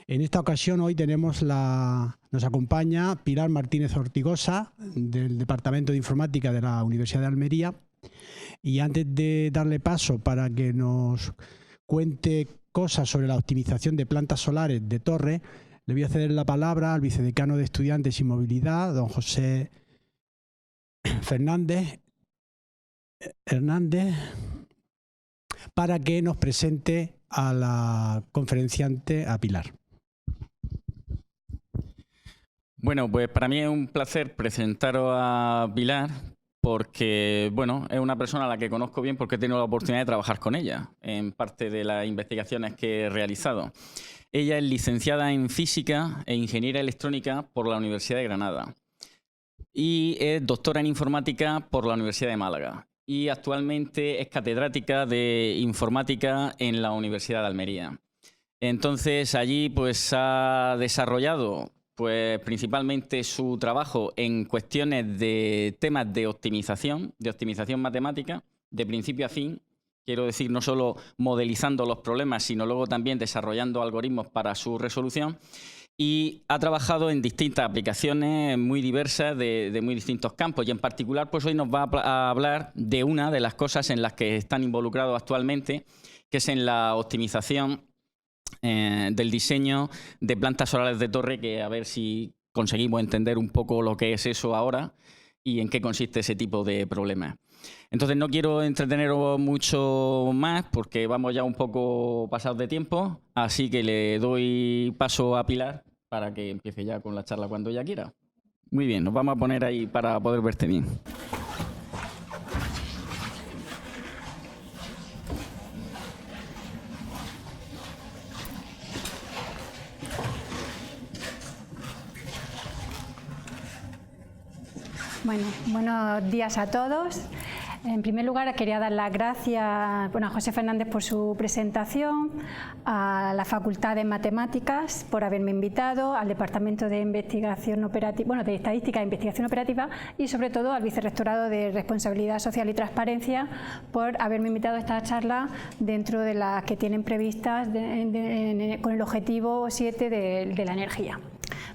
En esta ocasión hoy nos acompaña Pilar Martínez Ortigosa del Departamento de Informática de la Universidad de Almería, y antes de darle paso para que nos cuente cosas sobre la optimización de plantas solares de torre, le voy a ceder la palabra al vicedecano de Estudiantes y Movilidad, don José Hernández, para que nos presente a la conferenciante, a Pilar. Bueno, pues para mí es un placer presentaros a Pilar porque, bueno, es una persona a la que conozco bien porque he tenido la oportunidad de trabajar con ella en parte de las investigaciones que he realizado. Ella es licenciada en Física e Ingeniería Electrónica por la Universidad de Granada y es doctora en Informática por la Universidad de Málaga y actualmente es catedrática de Informática en la Universidad de Almería. Entonces allí pues ha desarrollado pues principalmente su trabajo en cuestiones de temas de optimización matemática, de principio a fin. Quiero decir, no solo modelizando los problemas, sino luego también desarrollando algoritmos para su resolución. Y ha trabajado en distintas aplicaciones muy diversas de muy distintos campos. Y en particular, pues hoy nos va a hablar de una de las cosas en las que están involucrados actualmente, que es en la optimización del diseño de plantas solares de torre, que a ver si conseguimos entender un poco lo que es eso ahora y en qué consiste ese tipo de problemas. Entonces no quiero entreteneros mucho más porque vamos ya un poco pasados de tiempo, así que le doy paso a Pilar para que empiece ya con la charla cuando ella quiera. Muy bien, nos vamos a poner ahí para poder verte bien. Bueno, buenos días a todos. En primer lugar, quería dar las gracias a José Fernández por su presentación, a la Facultad de Matemáticas por haberme invitado, al Departamento de Investigación Operativa, de Estadística e Investigación Operativa, y sobre todo al Vicerrectorado de Responsabilidad Social y Transparencia por haberme invitado a esta charla dentro de las que tienen previstas con el objetivo 7 de la energía.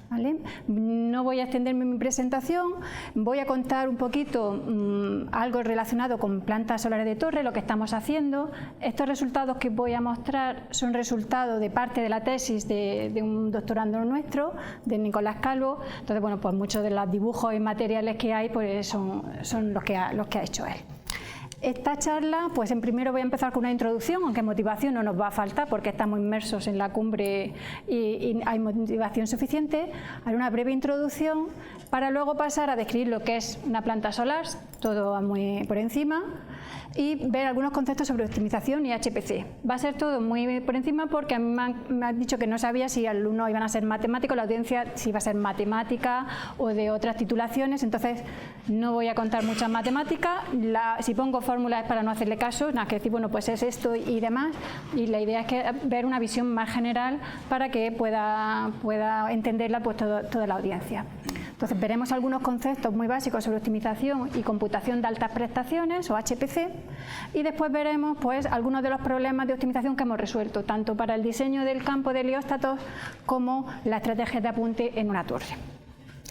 ¿Vale? No voy a extenderme en mi presentación, voy a contar un poquito algo relacionado con plantas solares de torre, lo que estamos haciendo. Estos resultados que voy a mostrar son resultados de parte de la tesis de un doctorando nuestro, de Nicolás Calvo. Entonces, bueno, pues muchos de los dibujos y materiales que hay pues son los que ha hecho él. Esta charla, pues en primero voy a empezar con una introducción, aunque motivación no nos va a faltar porque estamos inmersos en la cumbre y hay motivación suficiente. Haré una breve introducción para luego pasar a describir lo que es una planta solar, todo muy por encima, y ver algunos conceptos sobre optimización y HPC. Va a ser todo muy por encima porque a mí me han dicho que no sabía si alumnos iban a ser matemáticos, la audiencia si iba a ser matemática o de otras titulaciones, entonces no voy a contar muchas matemáticas. Si pongo fórmulas es para no hacerle caso, nada que decir, bueno, pues es esto y demás, y la idea es que ver una visión más general para que pueda entenderla pues toda la audiencia. Entonces veremos algunos conceptos muy básicos sobre optimización y computación de altas prestaciones o HPC, y después veremos pues algunos de los problemas de optimización que hemos resuelto, tanto para el diseño del campo de helióstatos como la estrategia de apunte en una torre.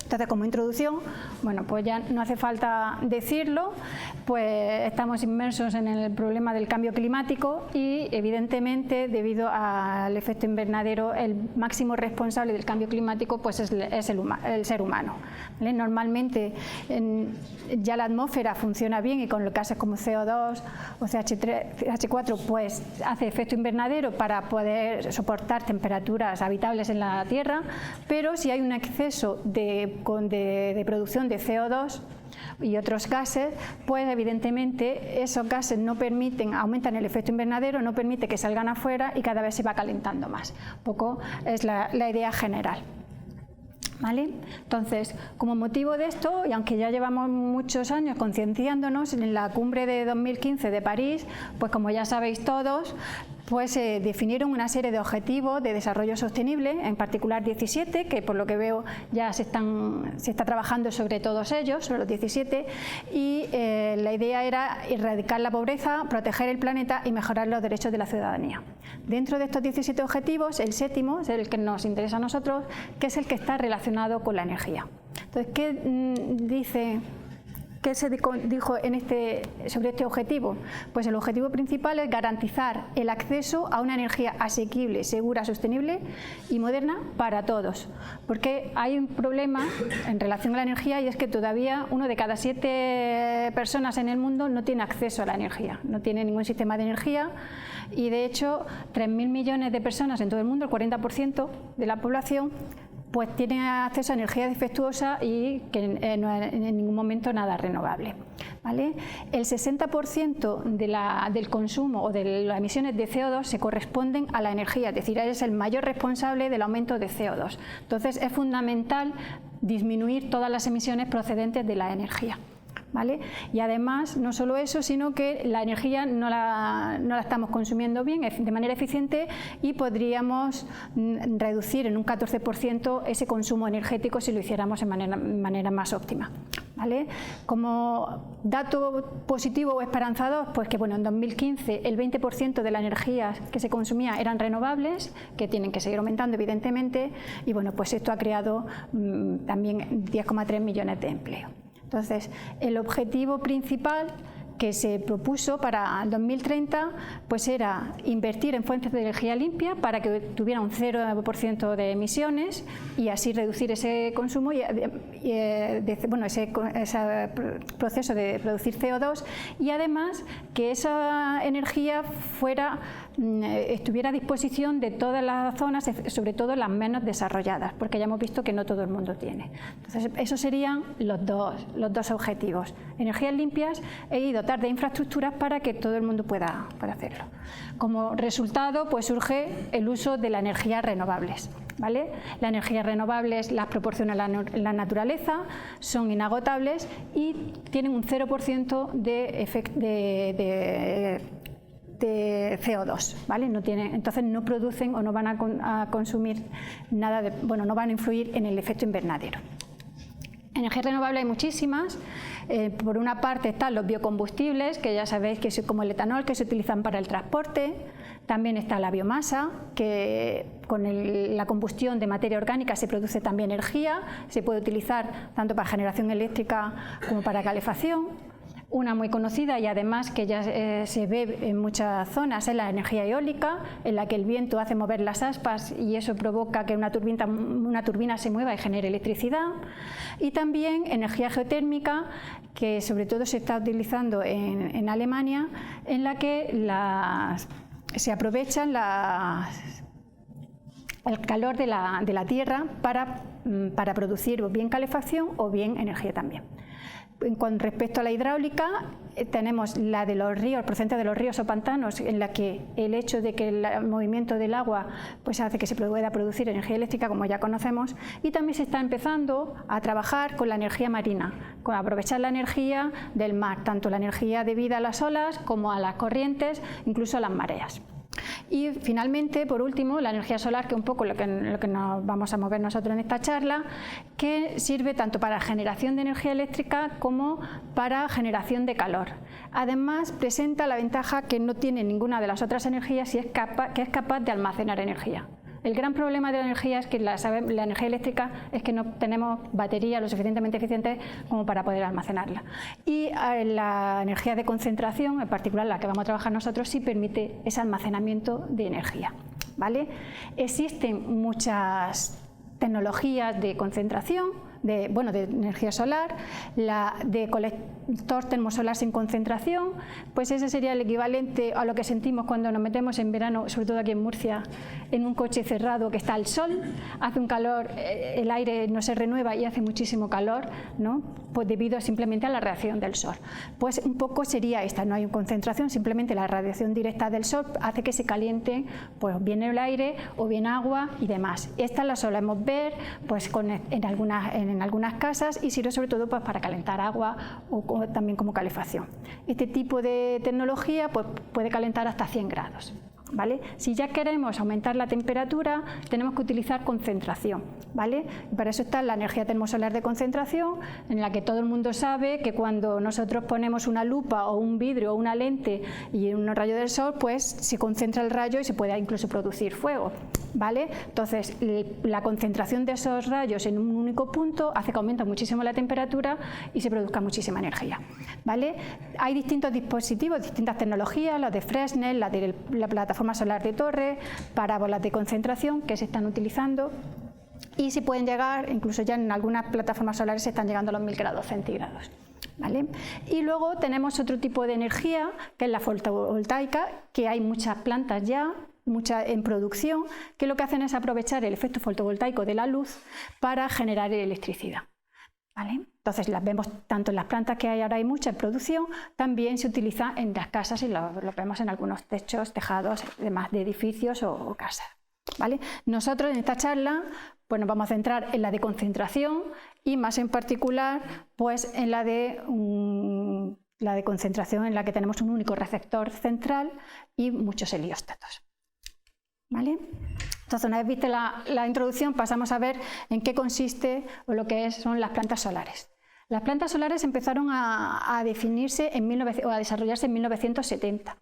Entonces, como introducción, bueno, pues ya no hace falta decirlo, pues estamos inmersos en el problema del cambio climático y, evidentemente, debido al efecto invernadero, el máximo responsable del cambio climático pues es el ser humano. ¿Vale? Normalmente ya la atmósfera funciona bien y con gases como CO2 o CH4 pues hace efecto invernadero para poder soportar temperaturas habitables en la Tierra, pero si hay un exceso de producción de CO2 y otros gases, pues evidentemente esos gases no permiten, aumentan el efecto invernadero, no permite que salgan afuera y cada vez se va calentando más. Un poco es la idea general. ¿Vale? Entonces, como motivo de esto, y aunque ya llevamos muchos años concienciándonos, en la cumbre de 2015 de París, pues como ya sabéis todos, pues definieron una serie de objetivos de desarrollo sostenible, en particular 17, que por lo que veo ya se está trabajando sobre todos ellos, sobre los 17, y la idea era erradicar la pobreza, proteger el planeta y mejorar los derechos de la ciudadanía. Dentro de estos 17 objetivos, el séptimo es el que nos interesa a nosotros, que es el que está relacionado con la energía. Entonces, ¿qué se dijo sobre este objetivo? Pues el objetivo principal es garantizar el acceso a una energía asequible, segura, sostenible y moderna para todos. Porque hay un problema en relación a la energía, y es que todavía 1 de cada 7 personas en el mundo no tiene acceso a la energía, no tiene ningún sistema de energía, y de hecho 3.000 millones de personas en todo el mundo, el 40% de la población, pues tiene acceso a energía defectuosa y que no es en ningún momento nada renovable, ¿vale? El 60% del consumo o de las emisiones de CO2 se corresponden a la energía, es decir, es el mayor responsable del aumento de CO2. Entonces es fundamental disminuir todas las emisiones procedentes de la energía, ¿vale? Y además, no solo eso, sino que la energía no la estamos consumiendo bien, de manera eficiente, y podríamos reducir en un 14% ese consumo energético si lo hiciéramos de manera más óptima, ¿vale? Como dato positivo o esperanzador, pues que bueno, en 2015 el 20% de la energía que se consumía eran renovables, que tienen que seguir aumentando evidentemente, y bueno, pues esto ha creado también 10,3 millones de empleos. Entonces, el objetivo principal que se propuso para el 2030 pues era invertir en fuentes de energía limpia para que tuviera un 0% de emisiones y así reducir ese consumo y ese proceso de producir CO2, y además que esa energía estuviera a disposición de todas las zonas, sobre todo las menos desarrolladas, porque ya hemos visto que no todo el mundo tiene. Entonces, esos serían los dos objetivos: energías limpias y dotar de infraestructuras para que todo el mundo pueda hacerlo. Como resultado, pues surge el uso de las energías renovables, ¿vale? Las energías renovables las proporciona la naturaleza, son inagotables y tienen un 0% de CO2, ¿vale? Entonces no producen o no van a consumir nada no van a influir en el efecto invernadero. Energías renovables hay muchísimas. Por una parte están los biocombustibles, que ya sabéis que es como el etanol, que se utilizan para el transporte. También está la biomasa, que con la combustión de materia orgánica se produce también energía, se puede utilizar tanto para generación eléctrica como para calefacción. Una muy conocida y además que ya se ve en muchas zonas es la energía eólica, en la que el viento hace mover las aspas y eso provoca que una turbina se mueva y genere electricidad. Y también energía geotérmica, que sobre todo se está utilizando en Alemania, en la que se aprovechan el calor de la tierra para producir o bien calefacción o bien energía también. Con respecto a la hidráulica, tenemos la de los ríos, el procedente de los ríos o pantanos, en la que el hecho de que el movimiento del agua pues hace que se pueda producir energía eléctrica, como ya conocemos, y también se está empezando a trabajar con la energía marina, con aprovechar la energía del mar, tanto la energía debida a las olas como a las corrientes, incluso a las mareas. Y finalmente, por último, la energía solar, que es un poco lo que nos vamos a mover nosotros en esta charla, que sirve tanto para generación de energía eléctrica como para generación de calor. Además, presenta la ventaja que no tiene ninguna de las otras energías y que es capaz de almacenar energía. El gran problema de la energía es que la energía eléctrica es que no tenemos baterías lo suficientemente eficientes como para poder almacenarla. Y la energía de concentración, en particular la que vamos a trabajar nosotros, sí permite ese almacenamiento de energía, ¿vale? Existen muchas tecnologías de concentración, de energía solar, la de colector termosolar sin concentración, pues ese sería el equivalente a lo que sentimos cuando nos metemos en verano, sobre todo aquí en Murcia, en un coche cerrado que está al sol, hace un calor, el aire no se renueva y hace muchísimo calor, ¿no? Pues debido simplemente a la radiación del sol. Pues un poco sería esta, no hay concentración, simplemente la radiación directa del sol hace que se caliente pues bien el aire o bien agua y demás. Esta la solemos ver pues en algunas casas y sirve sobre todo pues, para calentar agua o también como calefacción. Este tipo de tecnología pues, puede calentar hasta 100 grados. ¿vale? Si ya queremos aumentar la temperatura, tenemos que utilizar concentración, ¿vale? Y para eso está la energía termosolar de concentración, en la que todo el mundo sabe que cuando nosotros ponemos una lupa o un vidrio o una lente y un rayo del sol, pues se concentra el rayo y se puede incluso producir fuego, ¿vale? Entonces, la concentración de esos rayos en un único punto hace que aumente muchísimo la temperatura y se produzca muchísima energía, ¿vale? Hay distintos dispositivos, distintas tecnologías, las de Fresnel, la de la plataforma solar de torre, parábolas de concentración que se están utilizando y se pueden llegar, incluso ya en algunas plataformas solares se están llegando a los 1000 grados centígrados. ¿Vale? Y luego tenemos otro tipo de energía que es la fotovoltaica, que hay muchas plantas ya, muchas en producción, que lo que hacen es aprovechar el efecto fotovoltaico de la luz para generar electricidad. ¿Vale? Entonces las vemos tanto en las plantas que hay ahora, hay mucha en producción, también se utiliza en las casas y lo vemos en algunos techos, tejados, demás de edificios o casas. ¿Vale? Nosotros en esta charla pues nos vamos a centrar en la de concentración y más en particular pues en la de concentración en la que tenemos un único receptor central y muchos helióstatos. ¿Vale? Entonces, una vez vista la introducción, pasamos a ver en qué consiste o lo que son las plantas solares. Las plantas solares empezaron a definirse o a desarrollarse en 1970.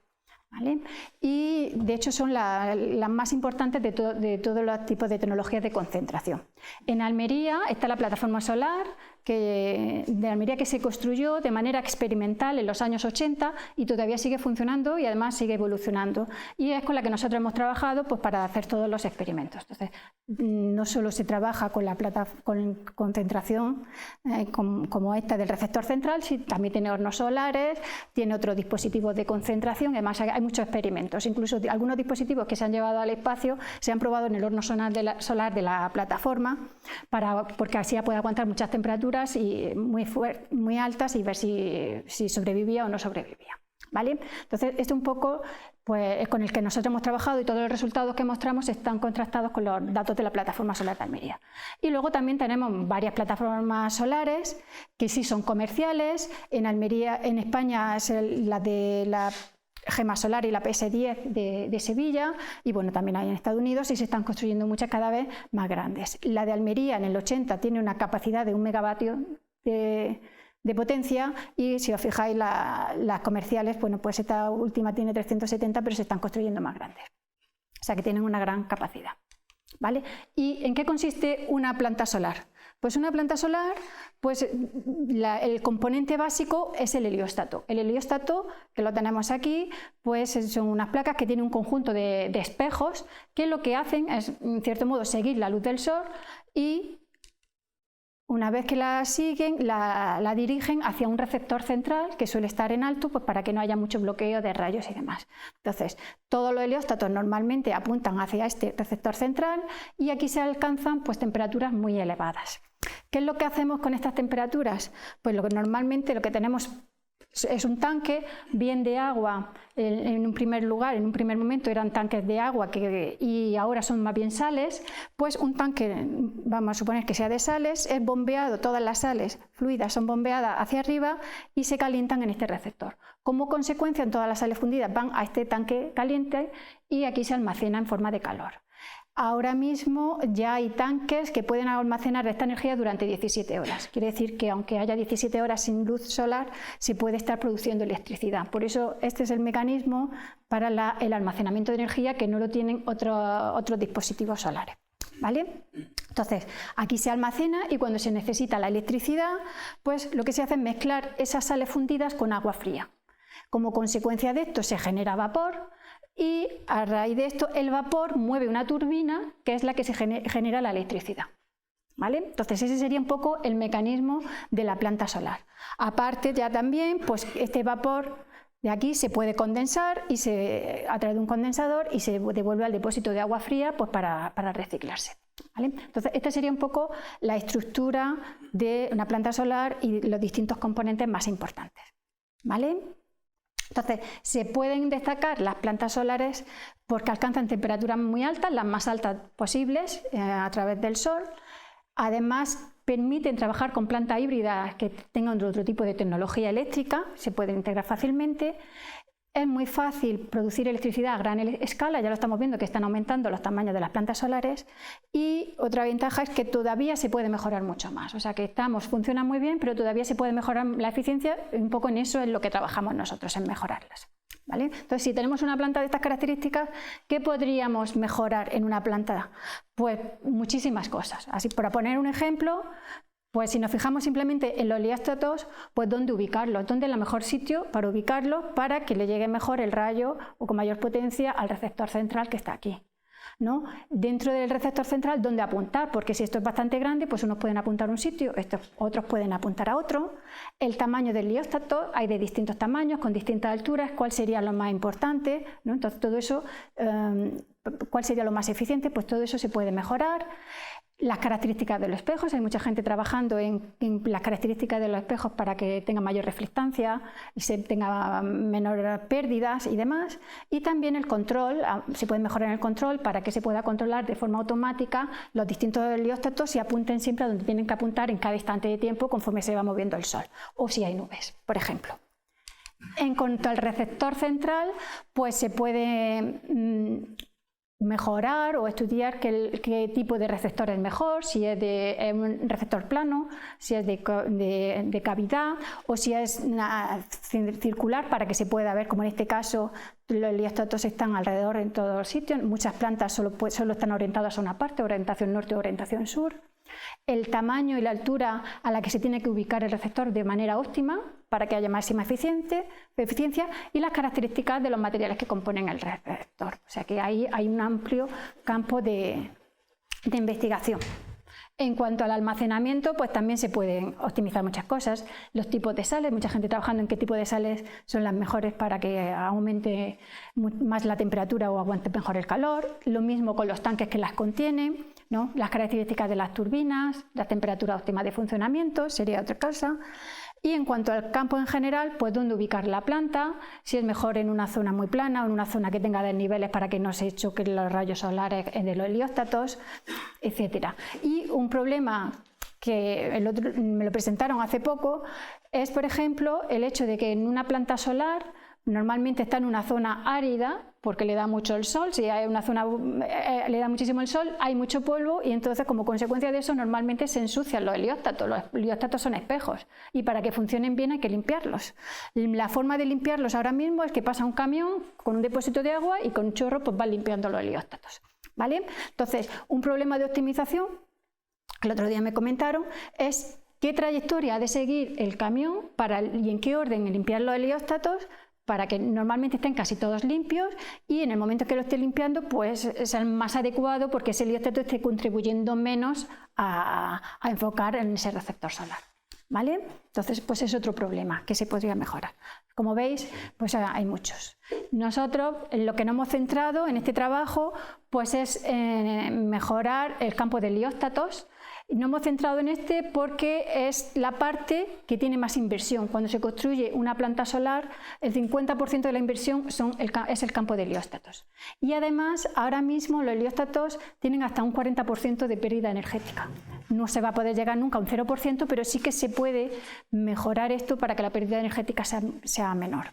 ¿Vale? Y de hecho son las más importantes de todos los tipos de tecnologías de concentración. En Almería está la plataforma solar de Almería que se construyó de manera experimental en los años 80 y todavía sigue funcionando y además sigue evolucionando. Y es con la que nosotros hemos trabajado pues, para hacer todos los experimentos. Entonces, no solo se trabaja con concentración como esta del receptor central, sino también tiene hornos solares, tiene otros dispositivos de concentración, además hay muchos experimentos. Incluso algunos dispositivos que se han llevado al espacio se han probado en el horno solar de la plataforma porque así puede aguantar muchas temperaturas y muy altas y ver si sobrevivía o no sobrevivía. ¿Vale? Entonces, esto un poco pues, es con el que nosotros hemos trabajado y todos los resultados que mostramos están contrastados con los datos de la plataforma solar de Almería. Y luego también tenemos varias plataformas solares que sí son comerciales. En Almería, en España, es la de la Gema Solar y la PS10 de Sevilla, y bueno, también hay en Estados Unidos y se están construyendo muchas cada vez más grandes. La de Almería en el 80 tiene una capacidad de 1 megavatio de potencia y si os fijáis las comerciales, bueno, pues esta última tiene 370 pero se están construyendo más grandes. O sea que tienen una gran capacidad. ¿Vale? ¿Y en qué consiste una planta solar? Pues una planta solar, pues el componente básico es el helióstato. El helióstato, que lo tenemos aquí, pues son unas placas que tienen un conjunto de espejos que lo que hacen es, en cierto modo, seguir la luz del sol y una vez que la siguen, la dirigen hacia un receptor central que suele estar en alto pues para que no haya mucho bloqueo de rayos y demás. Entonces, todos los helióstatos normalmente apuntan hacia este receptor central y aquí se alcanzan pues, temperaturas muy elevadas. ¿Qué es lo que hacemos con estas temperaturas? Pues normalmente lo que tenemos es un tanque bien de agua. En un primer lugar, en un primer momento eran tanques de agua y ahora son más bien sales. Pues un tanque, vamos a suponer que sea de sales, es bombeado, todas las sales fluidas son bombeadas hacia arriba y se calientan en este receptor. Como consecuencia, todas las sales fundidas van a este tanque caliente y aquí se almacena en forma de calor. Ahora mismo ya hay tanques que pueden almacenar esta energía durante 17 horas. Quiere decir que aunque haya 17 horas sin luz solar, se puede estar produciendo electricidad. Por eso este es el mecanismo para el almacenamiento de energía que no lo tienen otros dispositivos solares. ¿Vale? Entonces, aquí se almacena y cuando se necesita la electricidad, pues lo que se hace es mezclar esas sales fundidas con agua fría. Como consecuencia de esto se genera vapor. Y a raíz de esto el vapor mueve una turbina que es la que se genera la electricidad. ¿Vale? Entonces ese sería un poco el mecanismo de la planta solar. Aparte ya también pues este vapor de aquí se puede condensar a través de un condensador y se devuelve al depósito de agua fría pues para reciclarse. ¿Vale? Entonces esta sería un poco la estructura de una planta solar y los distintos componentes más importantes. ¿Vale? Entonces, se pueden destacar las plantas solares porque alcanzan temperaturas muy altas, las más altas posibles a través del sol. Además, permiten trabajar con plantas híbridas que tengan otro tipo de tecnología eléctrica, se pueden integrar fácilmente. Es muy fácil producir electricidad a gran escala, ya lo estamos viendo que están aumentando los tamaños de las plantas solares, y otra ventaja es que todavía se puede mejorar mucho más, o sea que funcionan muy bien, pero todavía se puede mejorar la eficiencia, un poco en eso es lo que trabajamos nosotros, en mejorarlas. ¿Vale? Entonces, si tenemos una planta de estas características, ¿qué podríamos mejorar en una planta? Pues muchísimas cosas. Así, para poner un ejemplo, pues si nos fijamos simplemente en los helióstatos, pues dónde ubicarlos, dónde es el mejor sitio para ubicarlos para que le llegue mejor el rayo o con mayor potencia al receptor central que está aquí, ¿no? Dentro del receptor central, ¿dónde apuntar? Porque si esto es bastante grande, pues unos pueden apuntar a un sitio, otros pueden apuntar a otro. El tamaño del helióstato, hay de distintos tamaños, con distintas alturas, ¿cuál sería lo más importante? ¿No? Entonces, todo eso, ¿cuál sería lo más eficiente? Pues todo eso se puede mejorar. Las características de los espejos, hay mucha gente trabajando en las características de los espejos para que tengan mayor reflectancia y se tenga menor pérdidas y demás. Y también el control, se puede mejorar el control para que se pueda controlar de forma automática los distintos helióstatos y apunten siempre a donde tienen que apuntar en cada instante de tiempo conforme se va moviendo el sol, o si hay nubes, por ejemplo. En cuanto al receptor central, pues se puede mejorar o estudiar qué tipo de receptor es mejor, si es de un receptor plano, si es de cavidad o si es circular, para que se pueda ver, como en este caso los helióstatos están alrededor en todos los sitios. Muchas plantas solo están orientadas a una parte, orientación norte o orientación sur. El tamaño y la altura a la que se tiene que ubicar el receptor de manera óptima para que haya máxima eficiencia, y las características de los materiales que componen el receptor. O sea que ahí hay un amplio campo de investigación. En cuanto al almacenamiento, pues también se pueden optimizar muchas cosas. Los tipos de sales, mucha gente trabajando en qué tipo de sales son las mejores para que aumente más la temperatura o aguante mejor el calor. Lo mismo con los tanques que las contienen, ¿no? Las características de las turbinas, la temperatura óptima de funcionamiento, sería otra cosa. Y en cuanto al campo en general, pues dónde ubicar la planta, si es mejor en una zona muy plana o en una zona que tenga desniveles para que no se choquen los rayos solares de los helióstatos, etc. Y un problema que me lo presentaron hace poco es, por ejemplo, el hecho de que en una planta solar normalmente está en una zona árida porque le da mucho el sol. Si hay una zona le da muchísimo el sol, hay mucho polvo y entonces, como consecuencia de eso, normalmente se ensucian los helióstatos. Los helióstatos son espejos y para que funcionen bien hay que limpiarlos. La forma de limpiarlos ahora mismo es que pasa un camión con un depósito de agua y con un chorro pues va limpiando los helióstatos, ¿vale? Entonces, un problema de optimización, el otro día me comentaron, es qué trayectoria ha de seguir el camión y en qué orden limpiar los helióstatos para que normalmente estén casi todos limpios y en el momento que lo esté limpiando pues es el más adecuado porque ese helióstato esté contribuyendo menos a enfocar en ese receptor solar, ¿vale? Entonces pues es otro problema que se podría mejorar. Como veis, pues hay muchos. Nosotros lo que nos hemos centrado en este trabajo pues es mejorar el campo de helióstatos. Nos hemos centrado en este porque es la parte que tiene más inversión. Cuando se construye una planta solar, el 50% de la inversión es el campo de helióstatos. Y además, ahora mismo los helióstatos tienen hasta un 40% de pérdida energética. No se va a poder llegar nunca a un 0%, pero sí que se puede mejorar esto para que la pérdida energética sea menor,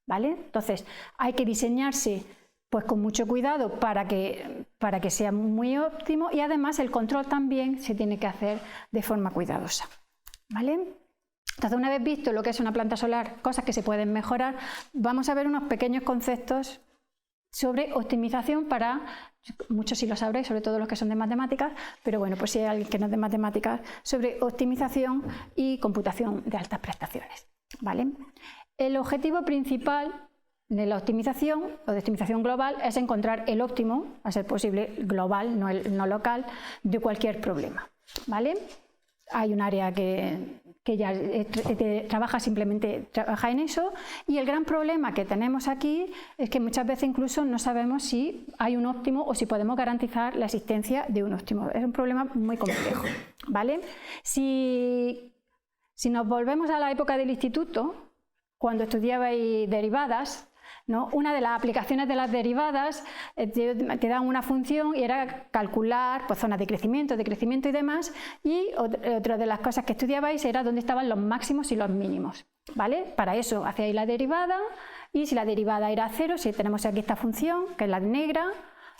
¿vale? Entonces, hay que diseñarse pues con mucho cuidado para que sea muy óptimo y además el control también se tiene que hacer de forma cuidadosa, ¿vale? Entonces, una vez visto lo que es una planta solar, cosas que se pueden mejorar, vamos a ver unos pequeños conceptos sobre optimización para, muchos sí lo sabréis, sobre todo los que son de matemáticas, pero bueno, pues si hay alguien que no es de matemáticas, sobre optimización y computación de altas prestaciones, ¿vale? El objetivo principal de la optimización o de optimización global es encontrar el óptimo, a ser posible global, no local, de cualquier problema, ¿vale? Hay un área que ya trabaja en eso y el gran problema que tenemos aquí es que muchas veces incluso no sabemos si hay un óptimo o si podemos garantizar la existencia de un óptimo. Es un problema muy complejo, ¿vale? Si nos volvemos a la época del instituto, cuando estudiabais derivadas, ¿no? Una de las aplicaciones de las derivadas te dan una función y era calcular pues, zonas de crecimiento y demás, y otra de las cosas que estudiabais era dónde estaban los máximos y los mínimos, ¿vale? Para eso hacíais la derivada y si la derivada era 0, si tenemos aquí esta función, que es la negra,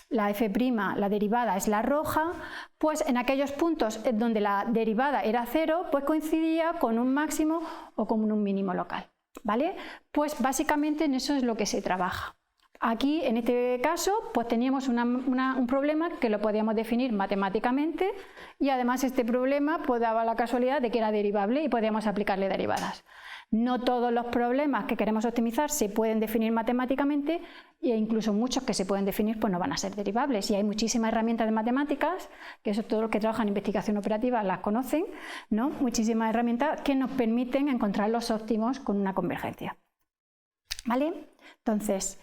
la f', la derivada es la roja, pues en aquellos puntos donde la derivada era 0, pues coincidía con un máximo o con un mínimo local, ¿vale? Pues básicamente en eso es lo que se trabaja. Aquí, en este caso, pues teníamos un problema que lo podíamos definir matemáticamente y además este problema pues daba la casualidad de que era derivable y podíamos aplicarle derivadas. No todos los problemas que queremos optimizar se pueden definir matemáticamente e incluso muchos que se pueden definir pues no van a ser derivables. Y hay muchísimas herramientas de matemáticas, que eso todos los que trabajan en investigación operativa las conocen, ¿no? Muchísimas herramientas que nos permiten encontrar los óptimos con una convergencia. ¿Vale? Entonces,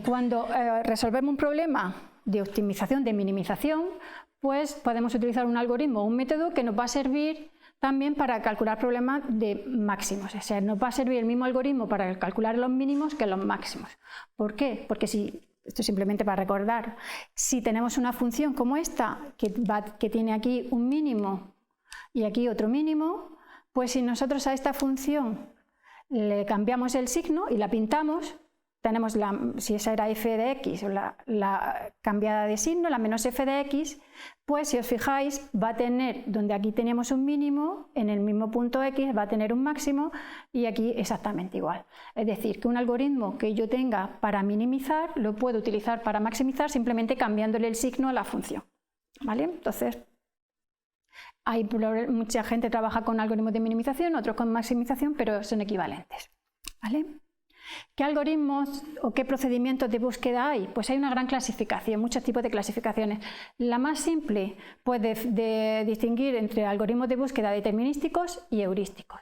cuando resolvemos un problema de optimización, de minimización, pues podemos utilizar un algoritmo o un método que nos va a servir también para calcular problemas de máximos. O sea, nos va a servir el mismo algoritmo para calcular los mínimos que los máximos. ¿Por qué? Porque esto simplemente para recordar, si tenemos una función como esta, que tiene aquí un mínimo y aquí otro mínimo, pues si nosotros a esta función le cambiamos el signo y la pintamos, tenemos si esa era f de x o la cambiada de signo, la menos f de x, pues si os fijáis va a tener, donde aquí teníamos un mínimo, en el mismo punto x va a tener un máximo y aquí exactamente igual. Es decir, que un algoritmo que yo tenga para minimizar lo puedo utilizar para maximizar simplemente cambiándole el signo a la función. ¿Vale? Entonces, mucha gente trabaja con algoritmos de minimización, otros con maximización, pero son equivalentes. ¿Vale? ¿Qué algoritmos o qué procedimientos de búsqueda hay? Pues hay una gran clasificación, muchos tipos de clasificaciones. La más simple, pues de distinguir entre algoritmos de búsqueda determinísticos y heurísticos.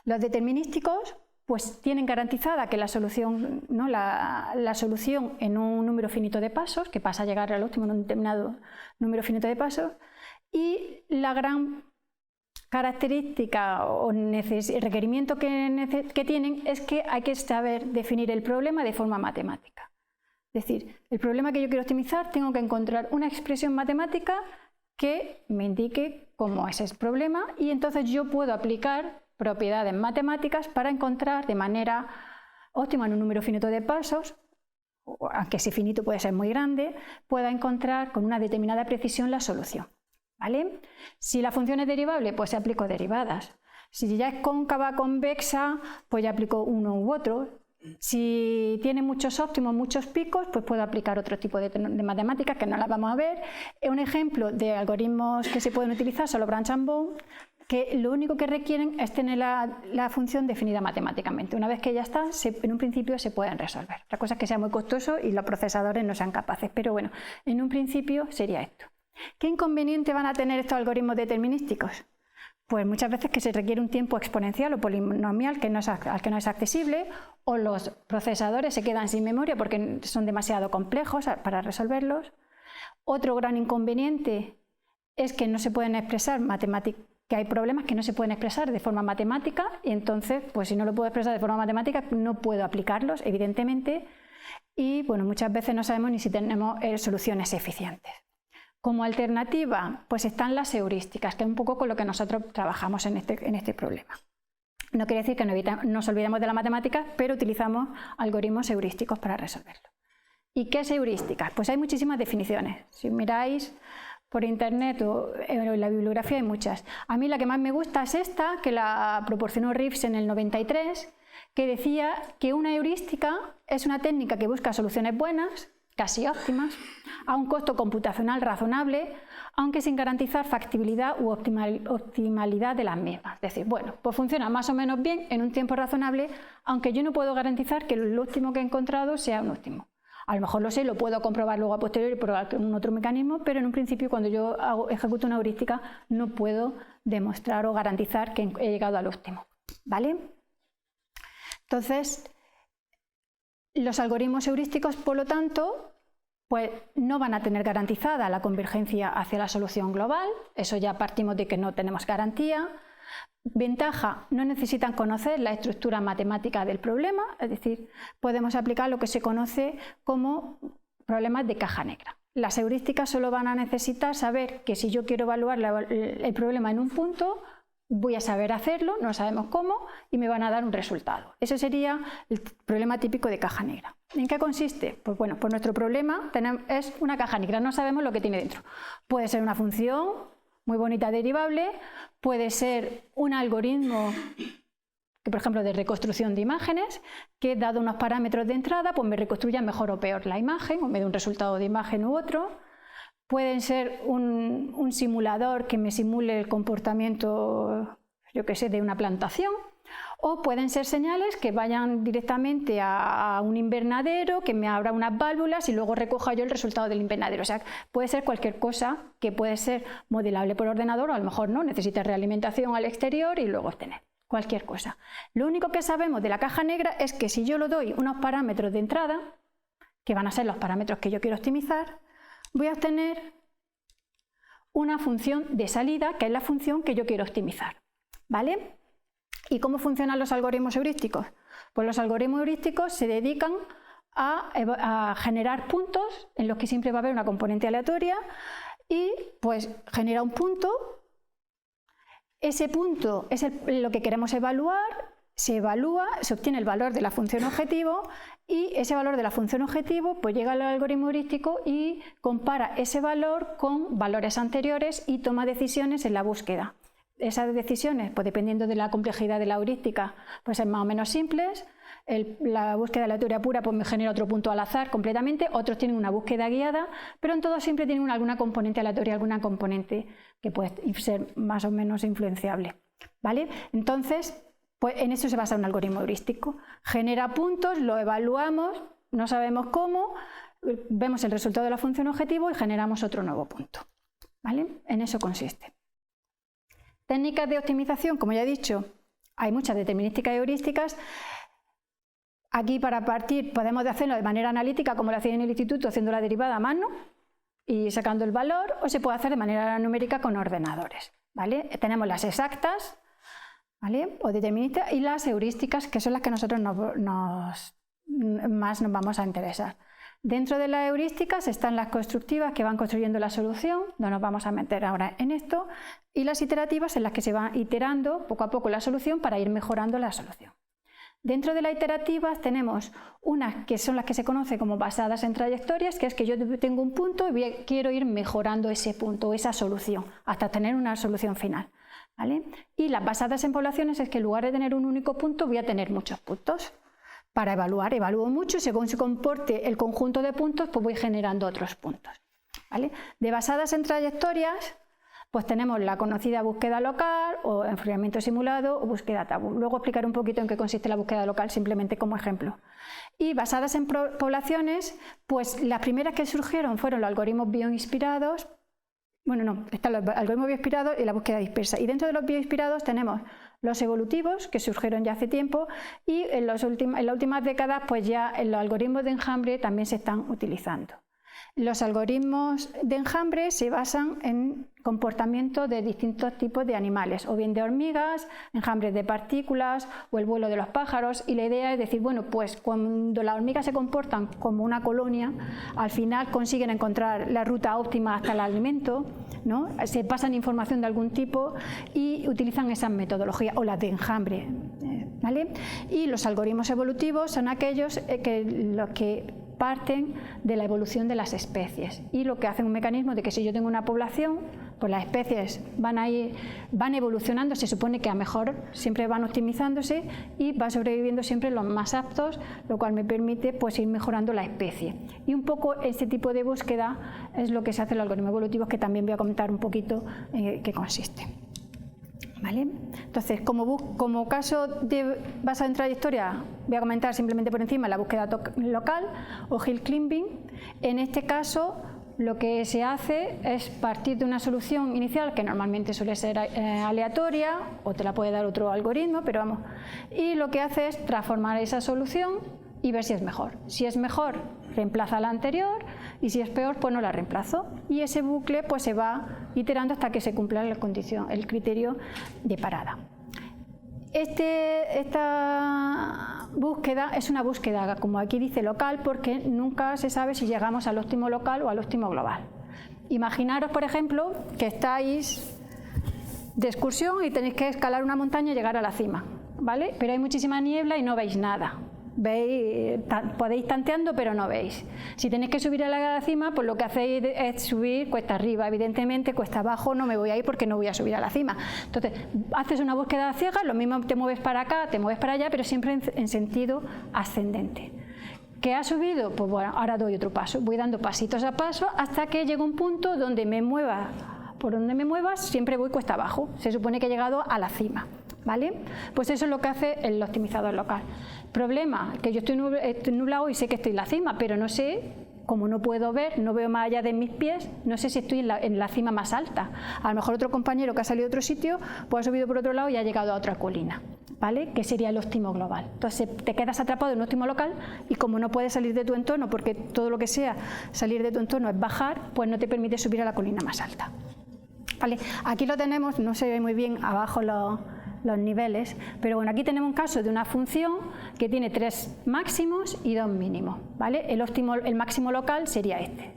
Los determinísticos pues tienen garantizada que la solución en un número finito de pasos, que pasa a llegar al óptimo en un determinado número finito de pasos, y la gran característica o requerimiento que tienen es que hay que saber definir el problema de forma matemática. Es decir, el problema que yo quiero optimizar, tengo que encontrar una expresión matemática que me indique cómo es ese problema y entonces yo puedo aplicar propiedades matemáticas para encontrar de manera óptima en un número finito de pasos, aunque ese finito puede ser muy grande, pueda encontrar con una determinada precisión la solución. ¿Vale? Si la función es derivable, pues aplico derivadas. Si ya es cóncava, convexa, pues ya aplico uno u otro. Si tiene muchos óptimos, muchos picos, pues puedo aplicar otro tipo de matemáticas que no las vamos a ver. Un ejemplo de algoritmos que se pueden utilizar son los branch and bound, que lo único que requieren es tener la función definida matemáticamente. Una vez que ya está, en un principio se pueden resolver. Otra cosa es que sea muy costoso y los procesadores no sean capaces, pero bueno, en un principio sería esto. ¿Qué inconveniente van a tener estos algoritmos determinísticos? Pues muchas veces que se requiere un tiempo exponencial o polinomial al que no es accesible, o los procesadores se quedan sin memoria porque son demasiado complejos para resolverlos. Otro gran inconveniente es que no se pueden expresar que hay problemas que no se pueden expresar de forma matemática y entonces, pues si no lo puedo expresar de forma matemática, no puedo aplicarlos, evidentemente, y bueno, muchas veces no sabemos ni si tenemos soluciones eficientes. Como alternativa, pues están las heurísticas, que es un poco con lo que nosotros trabajamos en este problema. No quiere decir que nos olvidemos de la matemática, pero utilizamos algoritmos heurísticos para resolverlo. ¿Y qué es heurística? Pues hay muchísimas definiciones. Si miráis por internet o en la bibliografía hay muchas. A mí la que más me gusta es esta, que la proporcionó Reeves en el 93, que decía que una heurística es una técnica que busca soluciones buenas, casi óptimas, a un costo computacional razonable, aunque sin garantizar factibilidad u optimalidad de las mismas. Es decir, bueno, pues funciona más o menos bien en un tiempo razonable, aunque yo no puedo garantizar que el óptimo que he encontrado sea un óptimo. A lo mejor lo sé, lo puedo comprobar luego a posteriori por un otro mecanismo, pero en un principio cuando yo ejecuto una heurística no puedo demostrar o garantizar que he llegado al óptimo. ¿Vale? Entonces, los algoritmos heurísticos, por lo tanto, pues no van a tener garantizada la convergencia hacia la solución global, eso ya partimos de que no tenemos garantía. Ventaja, no necesitan conocer la estructura matemática del problema, es decir, podemos aplicar lo que se conoce como problemas de caja negra. Las heurísticas solo van a necesitar saber que si yo quiero evaluar el problema en un punto, voy a saber hacerlo, no sabemos cómo, y me van a dar un resultado. Ese sería el problema típico de caja negra. ¿En qué consiste? Pues bueno, pues nuestro problema es una caja negra, no sabemos lo que tiene dentro. Puede ser una función muy bonita derivable, puede ser un algoritmo, que, por ejemplo, de reconstrucción de imágenes, que dado unos parámetros de entrada, pues me reconstruya mejor o peor la imagen, o me dé un resultado de imagen u otro. Pueden ser un simulador que me simule el comportamiento, yo qué sé, de una plantación, o pueden ser señales que vayan directamente a un invernadero, que me abra unas válvulas y luego recoja yo el resultado del invernadero. O sea, puede ser cualquier cosa que puede ser modelable por ordenador, o a lo mejor no, necesita realimentación al exterior y luego obtener cualquier cosa. Lo único que sabemos de la caja negra es que si yo le doy unos parámetros de entrada, que van a ser los parámetros que yo quiero optimizar, voy a obtener una función de salida, que es la función que yo quiero optimizar, ¿vale? ¿Y cómo funcionan los algoritmos heurísticos? Pues los algoritmos heurísticos se dedican a generar puntos en los que siempre va a haber una componente aleatoria y pues genera un punto. Ese punto es lo que queremos evaluar, se evalúa, se obtiene el valor de la función objetivo y ese valor de la función objetivo pues llega al algoritmo heurístico y compara ese valor con valores anteriores y toma decisiones en la búsqueda. Esas decisiones, pues dependiendo de la complejidad de la heurística, pues son más o menos simples. La búsqueda aleatoria pura pues me genera otro punto al azar completamente, otros tienen una búsqueda guiada, pero en todos siempre tienen alguna componente aleatoria, alguna componente que puede ser más o menos influenciable, ¿vale? Entonces, pues en eso se basa un algoritmo heurístico. Genera puntos, lo evaluamos, no sabemos cómo, vemos el resultado de la función objetivo y generamos otro nuevo punto, ¿vale? En eso consiste. Técnicas de optimización, como ya he dicho, hay muchas determinísticas y heurísticas. Aquí para partir podemos hacerlo de manera analítica, como lo hacía en el instituto, haciendo la derivada a mano y sacando el valor, o se puede hacer de manera numérica con ordenadores, ¿vale? Tenemos las exactas, ¿vale? O deterministas, y las heurísticas, que son las que nosotros más nos vamos a interesar. Dentro de las heurísticas están las constructivas, que van construyendo la solución, no nos vamos a meter ahora en esto, y las iterativas, en las que se va iterando poco a poco la solución para ir mejorando la solución. Dentro de las iterativas tenemos unas que son las que se conocen como basadas en trayectorias, que es que yo tengo un punto y quiero ir mejorando ese punto, esa solución, hasta tener una solución final, ¿vale? Y las basadas en poblaciones es que en lugar de tener un único punto voy a tener muchos puntos. Para evaluar, evalúo mucho y según se comporte el conjunto de puntos, pues voy generando otros puntos, ¿vale? De basadas en trayectorias, pues tenemos la conocida búsqueda local o enfriamiento simulado o búsqueda tabú. Luego explicaré un poquito en qué consiste la búsqueda local, simplemente como ejemplo. Y basadas en poblaciones, pues las primeras que surgieron fueron los algoritmos bioinspirados. Bueno, no, están los algoritmos bioinspirados y la búsqueda dispersa. Y dentro de los bioinspirados tenemos los evolutivos, que surgieron ya hace tiempo, y en las últimas décadas pues ya los algoritmos de enjambre también se están utilizando. Los algoritmos de enjambre se basan en comportamiento de distintos tipos de animales, o bien de hormigas, enjambres de partículas o el vuelo de los pájaros, y la idea es decir, bueno, pues cuando las hormigas se comportan como una colonia, al final consiguen encontrar la ruta óptima hasta el alimento, ¿no? Se pasan información de algún tipo y utilizan esas metodologías, o las de enjambre, ¿vale? Y los algoritmos evolutivos son aquellos que parten de la evolución de las especies y lo que hace un mecanismo de que si yo tengo una población, pues las especies van evolucionando, se supone que a mejor, siempre van optimizándose y van sobreviviendo siempre los más aptos, lo cual me permite pues ir mejorando la especie. Y un poco este tipo de búsqueda es lo que se hace en los algoritmos evolutivos, que también voy a comentar un poquito qué consiste. ¿Vale? Entonces, como caso basado en trayectoria, voy a comentar simplemente por encima la búsqueda local o hill climbing. En este caso, lo que se hace es partir de una solución inicial que normalmente suele ser aleatoria o te la puede dar otro algoritmo, pero vamos. Y lo que hace es transformar esa solución y ver si es mejor. Si es mejor, reemplaza la anterior, y si es peor, pues no la reemplazo. Y ese bucle pues se va iterando hasta que se cumpla la condición, el criterio de parada. Esta búsqueda es una búsqueda, como aquí dice, local, porque nunca se sabe si llegamos al óptimo local o al óptimo global. Imaginaros, por ejemplo, que estáis de excursión y tenéis que escalar una montaña y llegar a la cima, ¿vale? Pero hay muchísima niebla y no veis nada. Veis, podéis ir tanteando, pero no veis. Si tenéis que subir a la cima, pues lo que hacéis es subir cuesta arriba. Evidentemente, cuesta abajo no me voy a ir porque no voy a subir a la cima. Entonces, haces una búsqueda ciega, lo mismo te mueves para acá, te mueves para allá, pero siempre en sentido ascendente. ¿Qué ha subido? Pues bueno, ahora doy otro paso. Voy dando pasitos a paso hasta que llegue un punto donde me mueva. Por donde me muevas, siempre voy cuesta abajo. Se supone que he llegado a la cima, ¿vale? Pues eso es lo que hace el optimizador local. Problema, que yo estoy nublado y sé que estoy en la cima, pero no sé, como no puedo ver, no veo más allá de mis pies, no sé si estoy en la cima más alta. A lo mejor otro compañero que ha salido de otro sitio, pues ha subido por otro lado y ha llegado a otra colina, ¿vale? Que sería el óptimo global. Entonces te quedas atrapado en un óptimo local y como no puedes salir de tu entorno, porque todo lo que sea salir de tu entorno es bajar, pues no te permite subir a la colina más alta. ¿Vale? Aquí lo tenemos, no se ve muy bien abajo los niveles, pero bueno, aquí tenemos un caso de una función que tiene 3 máximos y 2 mínimos, ¿vale? El máximo local sería este.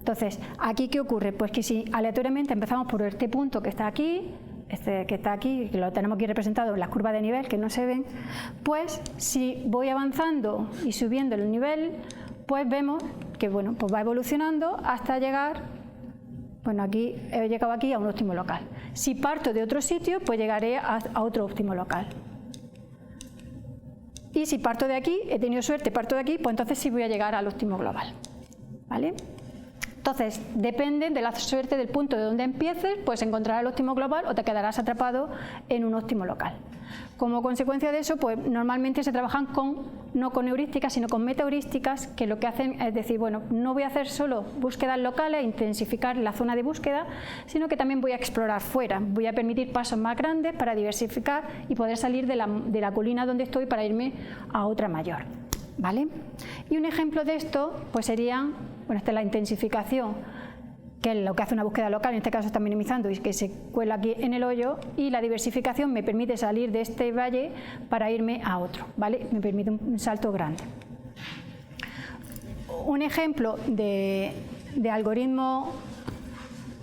Entonces, ¿aquí qué ocurre? Pues que si aleatoriamente empezamos por este punto que está aquí, este que está aquí, que lo tenemos aquí representado en las curvas de nivel que no se ven, pues si voy avanzando y subiendo el nivel, pues vemos que bueno, pues va evolucionando hasta llegar. Bueno, aquí he llegado aquí a un óptimo local. Si parto de otro sitio, pues llegaré a otro óptimo local. Y si parto de aquí, he tenido suerte, parto de aquí, pues entonces sí voy a llegar al óptimo global, ¿vale? Entonces, depende de la suerte del punto de donde empieces, pues encontrarás el óptimo global o te quedarás atrapado en un óptimo local. Como consecuencia de eso, pues normalmente se trabajan no con heurísticas, sino con metaheurísticas, que lo que hacen es decir, bueno, no voy a hacer solo búsquedas locales, intensificar la zona de búsqueda, sino que también voy a explorar fuera, voy a permitir pasos más grandes para diversificar y poder salir de la colina donde estoy para irme a otra mayor, ¿vale? Y un ejemplo de esto, pues sería, bueno, esta es la intensificación, que es lo que hace una búsqueda local, en este caso está minimizando y que se cuela aquí en el hoyo, y la diversificación me permite salir de este valle para irme a otro, ¿vale? Me permite un salto grande. Un ejemplo de algoritmo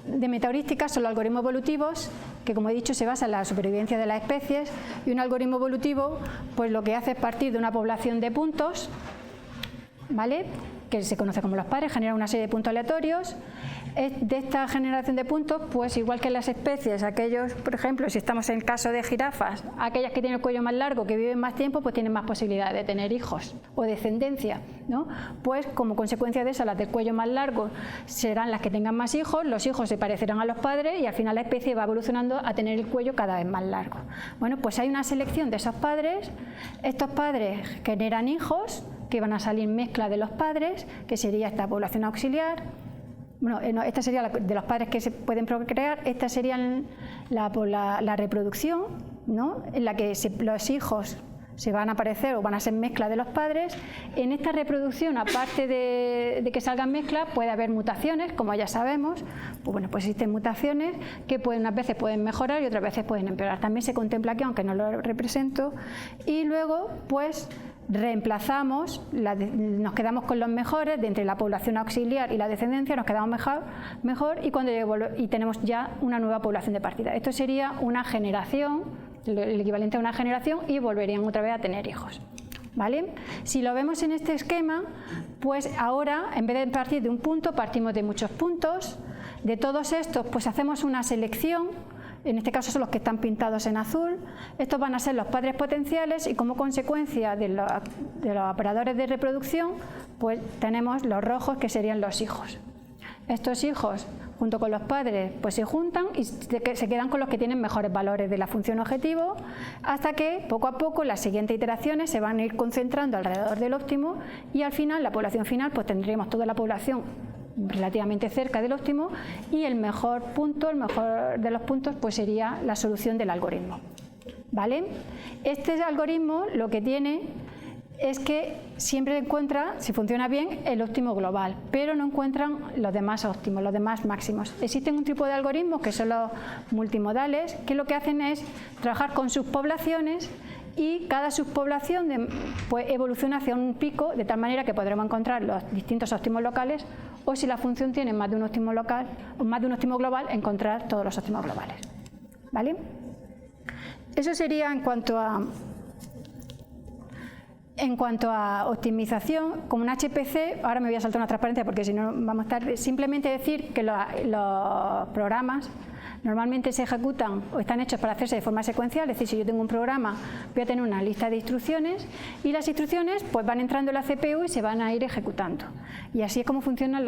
de metaheurísticas son los algoritmos evolutivos, que como he dicho se basa en la supervivencia de las especies, y un algoritmo evolutivo pues lo que hace es partir de una población de puntos, ¿vale?, que se conoce como los pares, genera una serie de puntos aleatorios. De esta generación de puntos, pues igual que las especies, aquellos, por ejemplo, si estamos en el caso de jirafas, aquellas que tienen el cuello más largo, que viven más tiempo, pues tienen más posibilidades de tener hijos o descendencia, ¿no? Pues como consecuencia de eso, las del cuello más largo serán las que tengan más hijos, los hijos se parecerán a los padres y al final la especie va evolucionando a tener el cuello cada vez más largo. Bueno, pues hay una selección de esos padres, estos padres generan hijos que van a salir mezcla de los padres, que sería esta población auxiliar. Bueno, esta sería de los padres que se pueden procrear, esta sería la reproducción, ¿no?, en la que los hijos se van a aparecer o van a ser mezcla de los padres. En esta reproducción, aparte de que salgan mezclas, puede haber mutaciones, como ya sabemos. Pues bueno, pues existen mutaciones que unas veces pueden mejorar y otras veces pueden empeorar. También se contempla aquí, aunque no lo represento. Y luego, pues reemplazamos, nos quedamos con los mejores de entre la población auxiliar y la descendencia, nos quedamos mejor y tenemos ya una nueva población de partida. Esto sería una generación, el equivalente a una generación, y volverían otra vez a tener hijos, ¿vale? Si lo vemos en este esquema, pues ahora en vez de partir de un punto, partimos de muchos puntos. De todos estos, pues hacemos una selección. En este caso son los que están pintados en azul. Estos van a ser los padres potenciales y como consecuencia de los operadores de reproducción, pues tenemos los rojos, que serían los hijos. Estos hijos, junto con los padres, pues se juntan y se quedan con los que tienen mejores valores de la función objetivo, hasta que poco a poco las siguientes iteraciones se van a ir concentrando alrededor del óptimo y al final, la población final, pues tendríamos toda la población relativamente cerca del óptimo y el mejor punto, el mejor de los puntos, pues sería la solución del algoritmo, ¿vale? Este algoritmo lo que tiene es que siempre encuentra, si funciona bien, el óptimo global, pero no encuentran los demás óptimos, los demás máximos. Existen un tipo de algoritmos que son los multimodales, que lo que hacen es trabajar con subpoblaciones y cada subpoblación pues evoluciona hacia un pico, de tal manera que podremos encontrar los distintos óptimos locales, o si la función tiene más de un óptimo local o más de un óptimo global, encontrar todos los óptimos globales, ¿vale? Eso sería en cuanto a optimización. Como un HPC, ahora me voy a saltar una transparencia porque si no vamos a estar, simplemente decir que los programas normalmente se ejecutan o están hechos para hacerse de forma secuencial, es decir, si yo tengo un programa voy a tener una lista de instrucciones y las instrucciones pues van entrando en la CPU y se van a ir ejecutando. Y así es como funcionan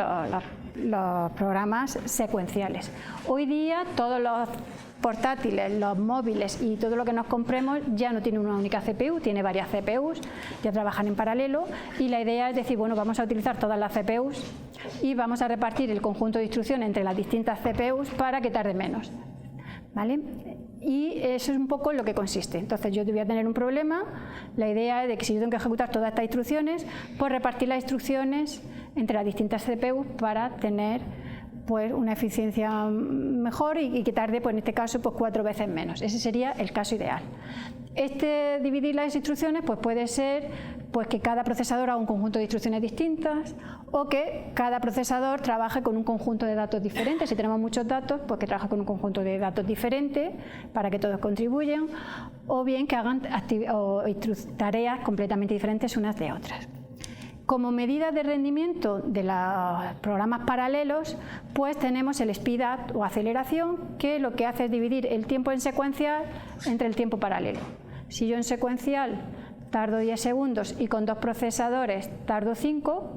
los programas secuenciales. Hoy día todos los portátiles, los móviles y todo lo que nos compremos ya no tiene una única CPU, tiene varias CPUs, ya trabajan en paralelo y la idea es decir, bueno, vamos a utilizar todas las CPUs y vamos a repartir el conjunto de instrucciones entre las distintas CPUs para que tarde menos, ¿vale? Y eso es un poco en lo que consiste. Entonces yo voy a tener un problema, la idea es de que si yo tengo que ejecutar todas estas instrucciones, pues repartir las instrucciones entre las distintas CPUs para tener pues una eficiencia mejor y que tarde, pues en este caso, pues 4 veces menos. Ese sería el caso ideal. Dividir las instrucciones pues puede ser pues que cada procesador haga un conjunto de instrucciones distintas o que cada procesador trabaje con un conjunto de datos diferentes. Si tenemos muchos datos, pues que trabaje con un conjunto de datos diferentes para que todos contribuyan, o bien que hagan tareas completamente diferentes unas de otras. Como medida de rendimiento de los programas paralelos, pues tenemos el speedup o aceleración, que lo que hace es dividir el tiempo en secuencial entre el tiempo paralelo. Si yo en secuencial tardo 10 segundos y con 2 procesadores tardo 5,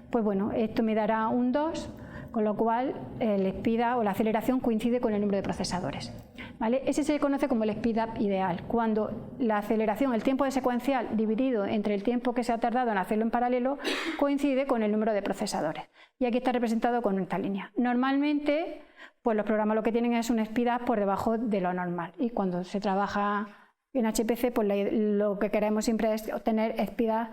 pues bueno, esto me dará un 2, con lo cual el speedup o la aceleración coincide con el número de procesadores, ¿vale? Ese se conoce como el speedup ideal, cuando la aceleración, el tiempo de secuencial dividido entre el tiempo que se ha tardado en hacerlo en paralelo, coincide con el número de procesadores. Y aquí está representado con esta línea. Normalmente, pues los programas lo que tienen es un speedup por debajo de lo normal. Y cuando se trabaja en HPC, pues lo que queremos siempre es obtener speedup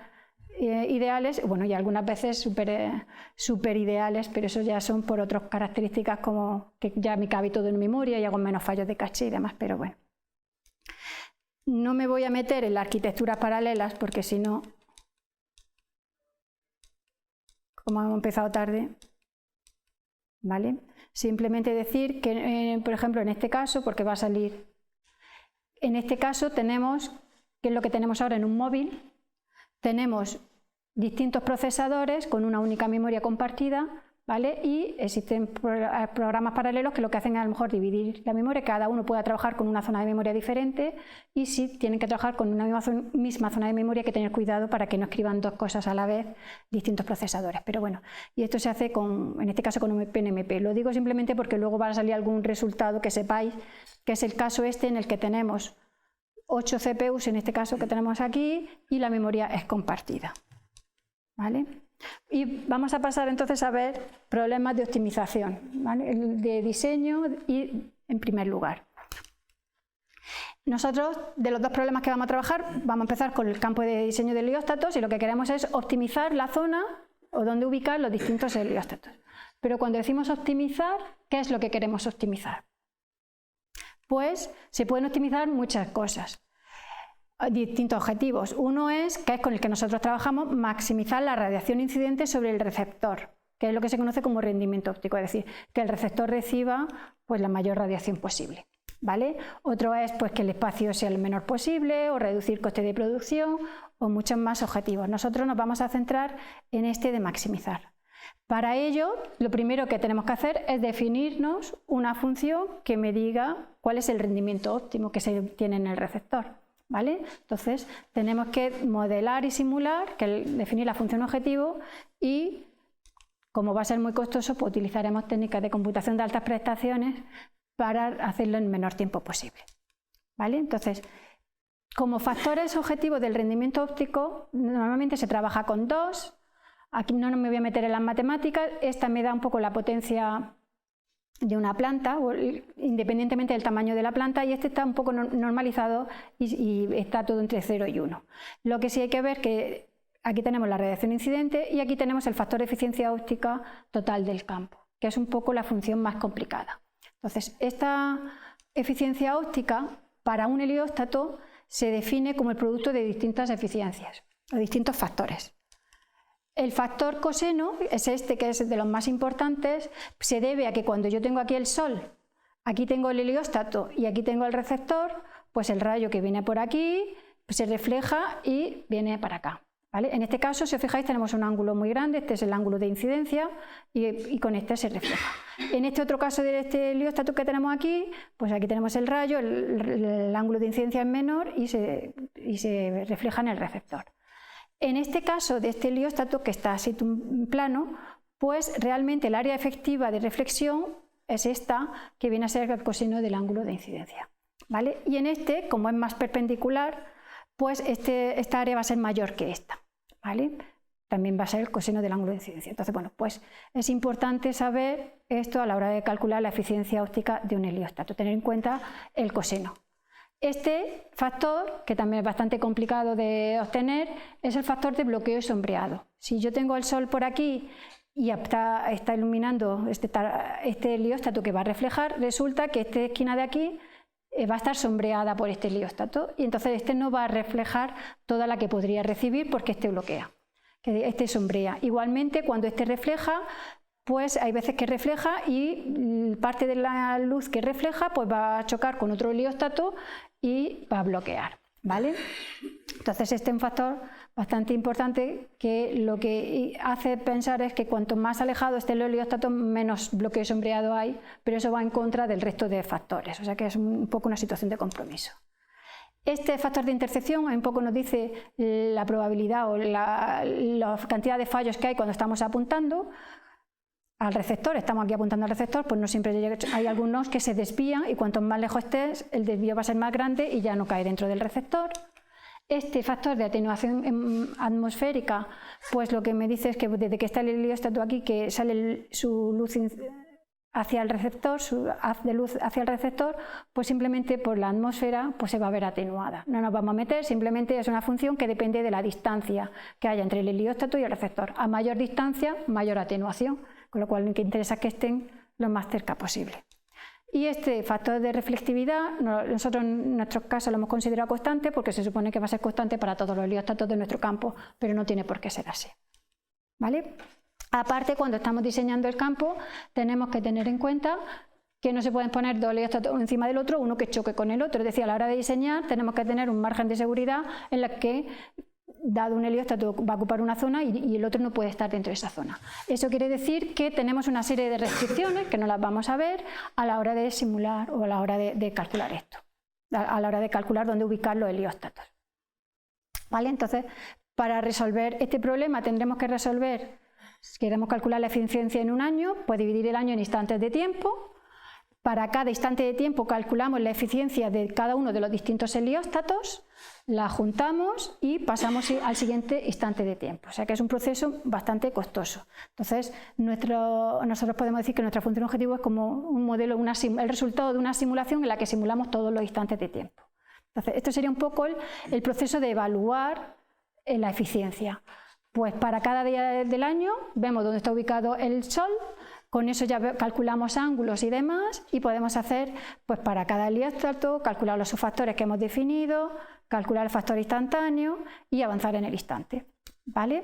ideales, bueno, y algunas veces super ideales, pero eso ya son por otras características como que ya me cabe todo en memoria y hago menos fallos de caché y demás, pero bueno. No me voy a meter en las arquitecturas paralelas porque si no, como hemos empezado tarde, ¿vale? Simplemente decir que, por ejemplo, en este caso, porque va a salir, en este caso tenemos, que es lo que tenemos ahora en un móvil, tenemos distintos procesadores con una única memoria compartida, ¿vale? Y existen programas paralelos que lo que hacen es a lo mejor dividir la memoria, cada uno pueda trabajar con una zona de memoria diferente y si tienen que trabajar con una misma zona de memoria hay que tener cuidado para que no escriban 2 cosas a la vez distintos procesadores. Pero bueno, y esto se hace en este caso con un PNMP. Lo digo simplemente porque luego va a salir algún resultado que sepáis que es el caso en el que tenemos 8 CPUs en este caso que tenemos aquí y la memoria es compartida, ¿vale? Y vamos a pasar entonces a ver problemas de optimización, ¿vale? De diseño y en primer lugar. Nosotros, de los 2 problemas que vamos a trabajar, vamos a empezar con el campo de diseño de helióstatos y lo que queremos es optimizar la zona o dónde ubicar los distintos helióstatos. Pero cuando decimos optimizar, ¿qué es lo que queremos optimizar? Pues se pueden optimizar muchas cosas, distintos objetivos. Uno es, que es con el que nosotros trabajamos, maximizar la radiación incidente sobre el receptor, que es lo que se conoce como rendimiento óptico, es decir, que el receptor reciba pues, la mayor radiación posible, ¿vale? Otro es pues, que el espacio sea lo menor posible o reducir coste de producción o muchos más objetivos. Nosotros nos vamos a centrar en este de maximizar. Para ello, lo primero que tenemos que hacer es definirnos una función que me diga cuál es el rendimiento óptimo que se tiene en el receptor, ¿vale? Entonces, tenemos que modelar y simular, definir la función objetivo y, como va a ser muy costoso, pues utilizaremos técnicas de computación de altas prestaciones para hacerlo en el menor tiempo posible, ¿vale? Entonces, como factores objetivos del rendimiento óptico, normalmente se trabaja con 2. Aquí no me voy a meter en las matemáticas, esta me da un poco la potencia de una planta, independientemente del tamaño de la planta, y este está un poco normalizado y está todo entre 0 y 1. Lo que sí hay que ver que aquí tenemos la radiación incidente y aquí tenemos el factor de eficiencia óptica total del campo, que es un poco la función más complicada. Entonces, esta eficiencia óptica para un helióstato se define como el producto de distintas eficiencias o distintos factores. El factor coseno es este, que es de los más importantes, se debe a que cuando yo tengo aquí el Sol aquí tengo el helióstato y aquí tengo el receptor, pues el rayo que viene por aquí se refleja y viene para acá. ¿Vale? En este caso, si os fijáis, tenemos un ángulo muy grande, este es el ángulo de incidencia y con este se refleja. En este otro caso de este helióstato que tenemos aquí, pues aquí tenemos el rayo, el ángulo de incidencia es menor y se refleja en el receptor. En este caso de este helióstato, que está así plano, pues realmente el área efectiva de reflexión es esta, que viene a ser el coseno del ángulo de incidencia. ¿Vale? Y en este, como es más perpendicular, pues esta área va a ser mayor que esta, ¿vale? También va a ser el coseno del ángulo de incidencia. Entonces, bueno, pues es importante saber esto a la hora de calcular la eficiencia óptica de un helióstato, tener en cuenta el coseno. Este factor, que también es bastante complicado de obtener, es el factor de bloqueo y sombreado. Si yo tengo el sol por aquí y está iluminando este helióstato que va a reflejar, resulta que esta esquina de aquí va a estar sombreada por este helióstato y entonces este no va a reflejar toda la que podría recibir porque este bloquea, que este sombrea. Igualmente, cuando este refleja, pues hay veces que refleja y parte de la luz que refleja pues va a chocar con otro helióstato y va a bloquear, ¿vale? Entonces este es un factor bastante importante que lo que hace pensar es que cuanto más alejado esté el helióstato, menos bloqueo sombreado hay, pero eso va en contra del resto de factores, o sea que es un poco una situación de compromiso. Este factor de intercepción un poco nos dice la probabilidad o la cantidad de fallos que hay cuando estamos apuntando al receptor, estamos aquí apuntando al receptor, pues no siempre hay algunos que se desvían y cuanto más lejos estés, el desvío va a ser más grande y ya no cae dentro del receptor. Este factor de atenuación atmosférica, pues lo que me dice es que desde que está el helióstato aquí, que sale su luz hacia el receptor, su haz de luz hacia el receptor, pues simplemente por la atmósfera pues se va a ver atenuada. No nos vamos a meter, simplemente es una función que depende de la distancia que haya entre el helióstato y el receptor. A mayor distancia, mayor atenuación, con lo cual lo que interesa es que estén lo más cerca posible. Y este factor de reflectividad, nosotros en nuestro caso lo hemos considerado constante porque se supone que va a ser constante para todos los helióstatos de nuestro campo, pero no tiene por qué ser así. ¿Vale? Aparte, cuando estamos diseñando el campo, tenemos que tener en cuenta que no se pueden poner dos helióstatos encima del otro, uno que choque con el otro. Es decir, a la hora de diseñar tenemos que tener un margen de seguridad en la que, dado un helióstato, va a ocupar una zona y el otro no puede estar dentro de esa zona. Eso quiere decir que tenemos una serie de restricciones que no las vamos a ver a la hora de simular o a la hora de calcular esto, a la hora de calcular dónde ubicar los helióstatos. ¿Vale? Entonces, para resolver este problema tendremos que resolver, si queremos calcular la eficiencia en un año, pues dividir el año en instantes de tiempo. Para cada instante de tiempo calculamos la eficiencia de cada uno de los distintos helióstatos, la juntamos y pasamos al siguiente instante de tiempo. O sea que es un proceso bastante costoso. Entonces, nosotros podemos decir que nuestra función objetivo es como un modelo, el resultado de una simulación en la que simulamos todos los instantes de tiempo. Entonces, esto sería un poco el proceso de evaluar la eficiencia. Pues para cada día del año vemos dónde está ubicado el Sol. Con eso ya calculamos ángulos y demás y podemos hacer, pues para cada helióstato, calcular los subfactores que hemos definido, calcular el factor instantáneo y avanzar en el instante. ¿Vale?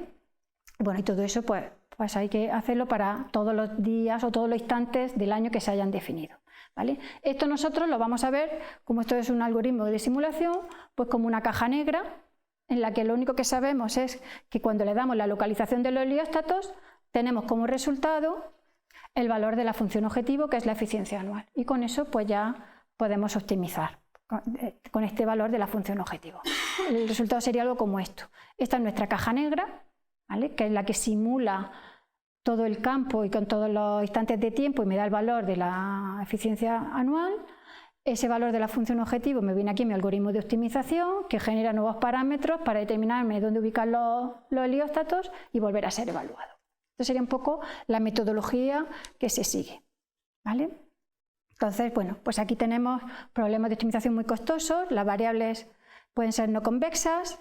Bueno, y todo eso pues hay que hacerlo para todos los días o todos los instantes del año que se hayan definido. ¿Vale? Esto nosotros lo vamos a ver, como esto es un algoritmo de simulación, pues como una caja negra en la que lo único que sabemos es que cuando le damos la localización de los helióstatos tenemos como resultado el valor de la función objetivo, que es la eficiencia anual. Y con eso pues ya podemos optimizar con este valor de la función objetivo. El resultado sería algo como esto. Esta es nuestra caja negra, ¿vale? Que es la que simula todo el campo y con todos los instantes de tiempo y me da el valor de la eficiencia anual. Ese valor de la función objetivo me viene aquí en mi algoritmo de optimización que genera nuevos parámetros para determinarme dónde ubicar los helióstatos y volver a ser evaluado. Esto sería un poco la metodología que se sigue. ¿Vale? Entonces, bueno, pues aquí tenemos problemas de optimización muy costosos, las variables pueden ser no convexas,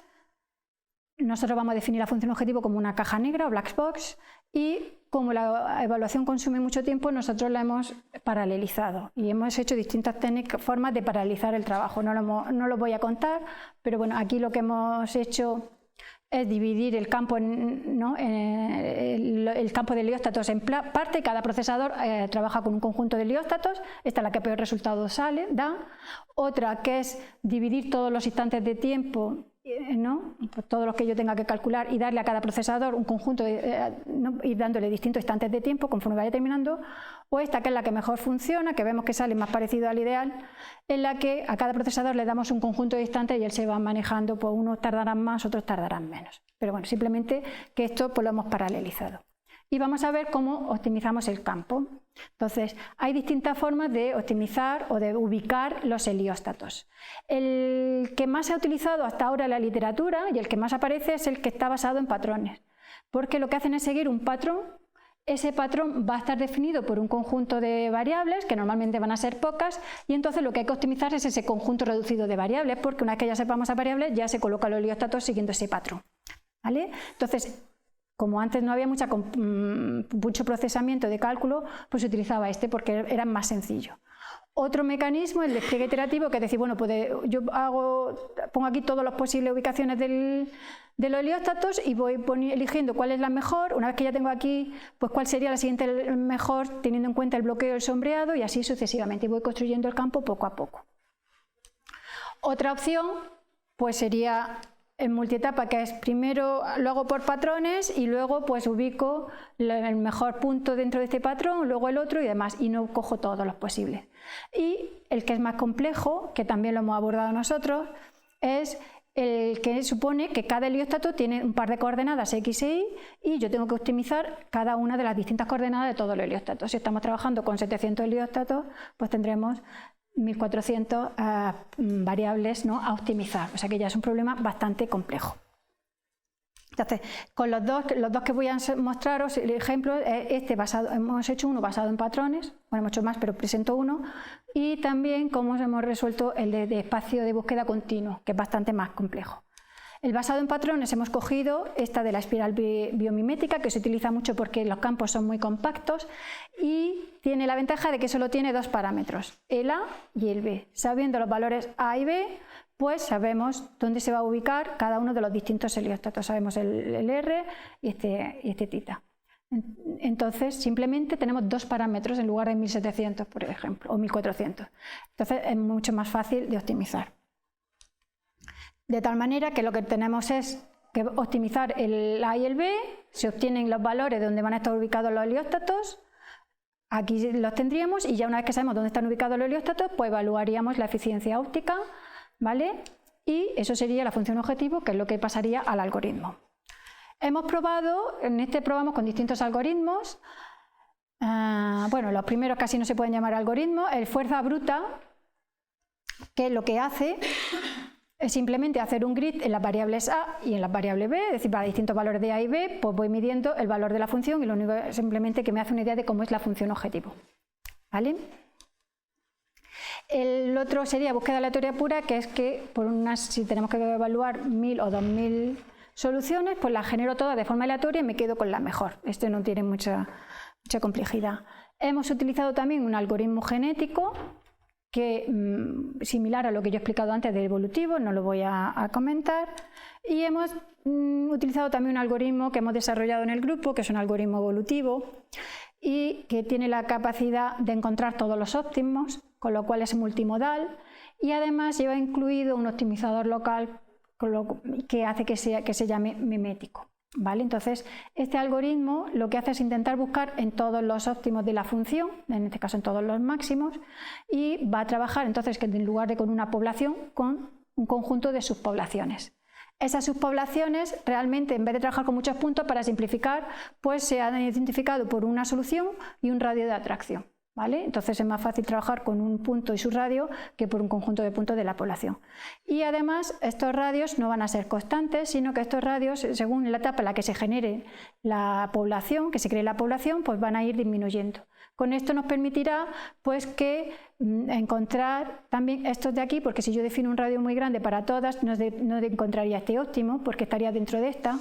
nosotros vamos a definir la función objetivo como una caja negra o black box y como la evaluación consume mucho tiempo, nosotros la hemos paralelizado y hemos hecho distintas formas de paralelizar el trabajo. No lo voy a contar, pero bueno, aquí lo que hemos hecho es dividir el campo, el campo de helióstatos en parte. Cada procesador trabaja con un conjunto de helióstatos. Esta es la que peor resultado da. Otra que es dividir todos los instantes de tiempo, todos los que yo tenga que calcular, y darle a cada procesador un conjunto, ir dándole distintos instantes de tiempo conforme vaya terminando. O esta, que es la que mejor funciona, que vemos que sale más parecido al ideal, en la que a cada procesador le damos un conjunto de instantes y él se va manejando, pues unos tardarán más, otros tardarán menos. Pero bueno, simplemente que esto pues lo hemos paralelizado. Y vamos a ver cómo optimizamos el campo. Entonces, hay distintas formas de optimizar o de ubicar los helióstatos. El que más se ha utilizado hasta ahora en la literatura y el que más aparece es el que está basado en patrones, porque lo que hacen es seguir un patrón. Ese patrón va a estar definido por un conjunto de variables, que normalmente van a ser pocas, y entonces lo que hay que optimizar es ese conjunto reducido de variables, porque una vez que ya sepamos a variables, ya se colocan los helióstatos siguiendo ese patrón. ¿Vale? Entonces, como antes no había mucho procesamiento de cálculo, pues se utilizaba este porque era más sencillo. Otro mecanismo, el despliegue iterativo, que es decir, bueno, pues yo pongo aquí todas las posibles ubicaciones de los helióstatos y voy eligiendo cuál es la mejor. Una vez que ya tengo aquí, pues cuál sería la siguiente mejor, teniendo en cuenta el bloqueo y el sombreado, y así sucesivamente. Y voy construyendo el campo poco a poco. Otra opción, pues sería en multietapa, que es primero lo hago por patrones y luego pues ubico el mejor punto dentro de este patrón, luego el otro y demás, y no cojo todos los posibles. Y el que es más complejo, que también lo hemos abordado nosotros, es el que supone que cada helióstato tiene un par de coordenadas X e Y y yo tengo que optimizar cada una de las distintas coordenadas de todos los helióstatos. Si estamos trabajando con 700 helióstatos, pues tendremos 1400 variables, ¿no?, a optimizar, o sea que ya es un problema bastante complejo. Entonces, con los dos que voy a mostraros, el ejemplo es hemos hecho uno basado en patrones, bueno, hemos hecho más, pero presento uno, y también cómo hemos resuelto el de espacio de búsqueda continuo, que es bastante más complejo. El basado en patrones hemos cogido esta de la espiral biomimética, que se utiliza mucho porque los campos son muy compactos y tiene la ventaja de que solo tiene dos parámetros, el A y el B. Sabiendo los valores A y B, pues sabemos dónde se va a ubicar cada uno de los distintos helióstatos. Sabemos el R y este tita. Entonces, simplemente tenemos dos parámetros en lugar de 1700, por ejemplo, o 1400. Entonces, es mucho más fácil de optimizar. De tal manera que lo que tenemos es que optimizar el A y el B, se obtienen los valores de donde van a estar ubicados los helióstatos, aquí los tendríamos, y ya una vez que sabemos dónde están ubicados los helióstatos, pues evaluaríamos la eficiencia óptica, ¿vale? Y eso sería la función objetivo, que es lo que pasaría al algoritmo. Hemos probado, probamos con distintos algoritmos. Bueno, los primeros casi no se pueden llamar algoritmos. El fuerza bruta, que lo que hace es simplemente hacer un grid en las variables A y en las variables B, es decir, para distintos valores de A y B, pues voy midiendo el valor de la función y lo único es simplemente que me hace una idea de cómo es la función objetivo. ¿Vale? El otro sería búsqueda aleatoria pura, que es que si tenemos que evaluar 1000 o 2000 soluciones, pues las genero todas de forma aleatoria y me quedo con la mejor. Esto no tiene mucha complejidad. Hemos utilizado también un algoritmo genético, similar a lo que yo he explicado antes del evolutivo, no lo voy a comentar, y hemos utilizado también un algoritmo que hemos desarrollado en el grupo, que es un algoritmo evolutivo y que tiene la capacidad de encontrar todos los óptimos, con lo cual es multimodal, y además lleva incluido un optimizador local que hace que se llame mimético. ¿Vale? Entonces, este algoritmo lo que hace es intentar buscar en todos los óptimos de la función, en este caso en todos los máximos, y va a trabajar entonces que en lugar de con una población, con un conjunto de subpoblaciones. Esas subpoblaciones realmente, en vez de trabajar con muchos puntos, para simplificar, pues se han identificado por una solución y un radio de atracción. ¿Vale? Entonces es más fácil trabajar con un punto y su radio que por un conjunto de puntos de la población. Y además estos radios no van a ser constantes, sino que estos radios, según la etapa en la que se genere la población, que se cree la población, pues van a ir disminuyendo. Con esto nos permitirá pues que encontrar también estos de aquí, porque si yo defino un radio muy grande para todas, no encontraría este óptimo, porque estaría dentro de esta,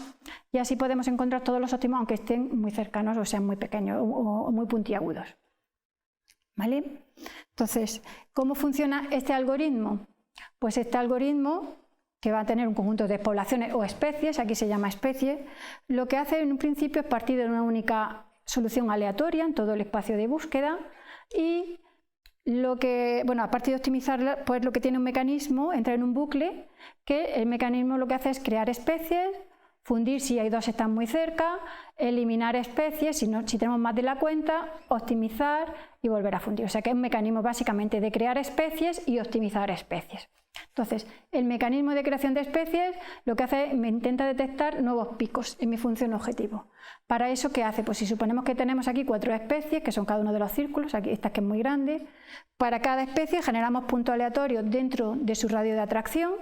y así podemos encontrar todos los óptimos aunque estén muy cercanos o sean muy pequeños o muy puntiagudos. ¿Vale? Entonces, ¿cómo funciona este algoritmo? Pues este algoritmo, que va a tener un conjunto de poblaciones o especies, aquí se llama especie, lo que hace en un principio es partir de una única solución aleatoria en todo el espacio de búsqueda y aparte de optimizarla, pues lo que tiene un mecanismo, entra en un bucle, que el mecanismo lo que hace es crear especies, fundir si hay dos están muy cerca, eliminar especies si tenemos más de la cuenta, optimizar y volver a fundir. O sea que es un mecanismo básicamente de crear especies y optimizar especies. Entonces, el mecanismo de creación de especies lo que hace es me intenta detectar nuevos picos en mi función objetivo. Para eso, ¿qué hace? Pues si suponemos que tenemos aquí 4 especies, que son cada uno de los círculos, aquí esta que es muy grande, para cada especie generamos puntos aleatorios dentro de su radio de atracción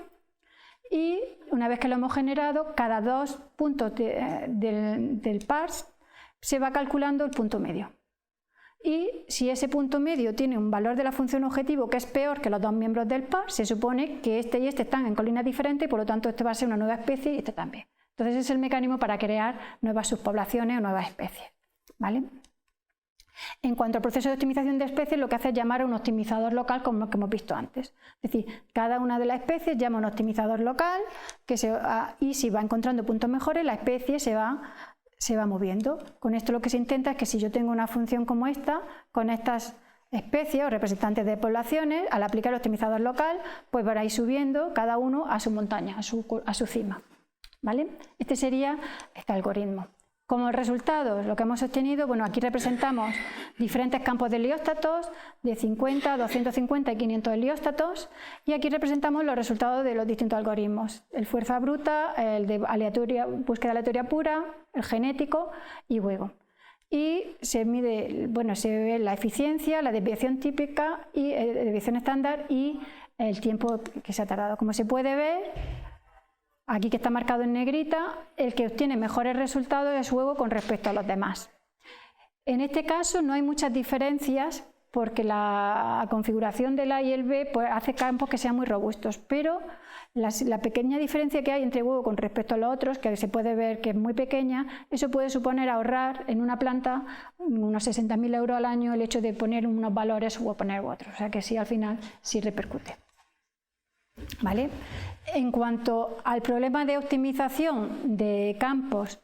y una vez que lo hemos generado, cada 2 puntos del parse se va calculando el punto medio. Y si ese punto medio tiene un valor de la función objetivo que es peor que los 2 miembros del par, se supone que este y este están en colinas diferentes y por lo tanto este va a ser una nueva especie y este también. Entonces ese es el mecanismo para crear nuevas subpoblaciones o nuevas especies, ¿vale? En cuanto al proceso de optimización de especies, lo que hace es llamar a un optimizador local como lo que hemos visto antes. Es decir, cada una de las especies llama a un optimizador local y si va encontrando puntos mejores, la especie se va moviendo. Con esto lo que se intenta es que si yo tengo una función como esta, con estas especies o representantes de poblaciones, al aplicar el optimizador local, pues van a ir subiendo cada uno a su montaña, a su cima, ¿vale? Este sería este algoritmo. Como resultado, lo que hemos obtenido, bueno, aquí representamos diferentes campos de helióstatos, de 50, 250 y 500 helióstatos, y aquí representamos los resultados de los distintos algoritmos, el fuerza bruta, el de búsqueda aleatoria pura, el genético y luego. Y se mide, bueno, se ve la eficiencia, la desviación típica y desviación estándar y el tiempo que se ha tardado. Como se puede ver, aquí que está marcado en negrita, el que obtiene mejores resultados es luego con respecto a los demás. En este caso no hay muchas diferencias porque la configuración del A y el B pues, hace campos que sean muy robustos, pero la pequeña diferencia que hay entre huevo con respecto a los otros, que se puede ver que es muy pequeña, eso puede suponer ahorrar en una planta unos 60.000 euros al año el hecho de poner unos valores o poner otros, o sea que sí, al final sí repercute. ¿Vale? En cuanto al problema de optimización de campos,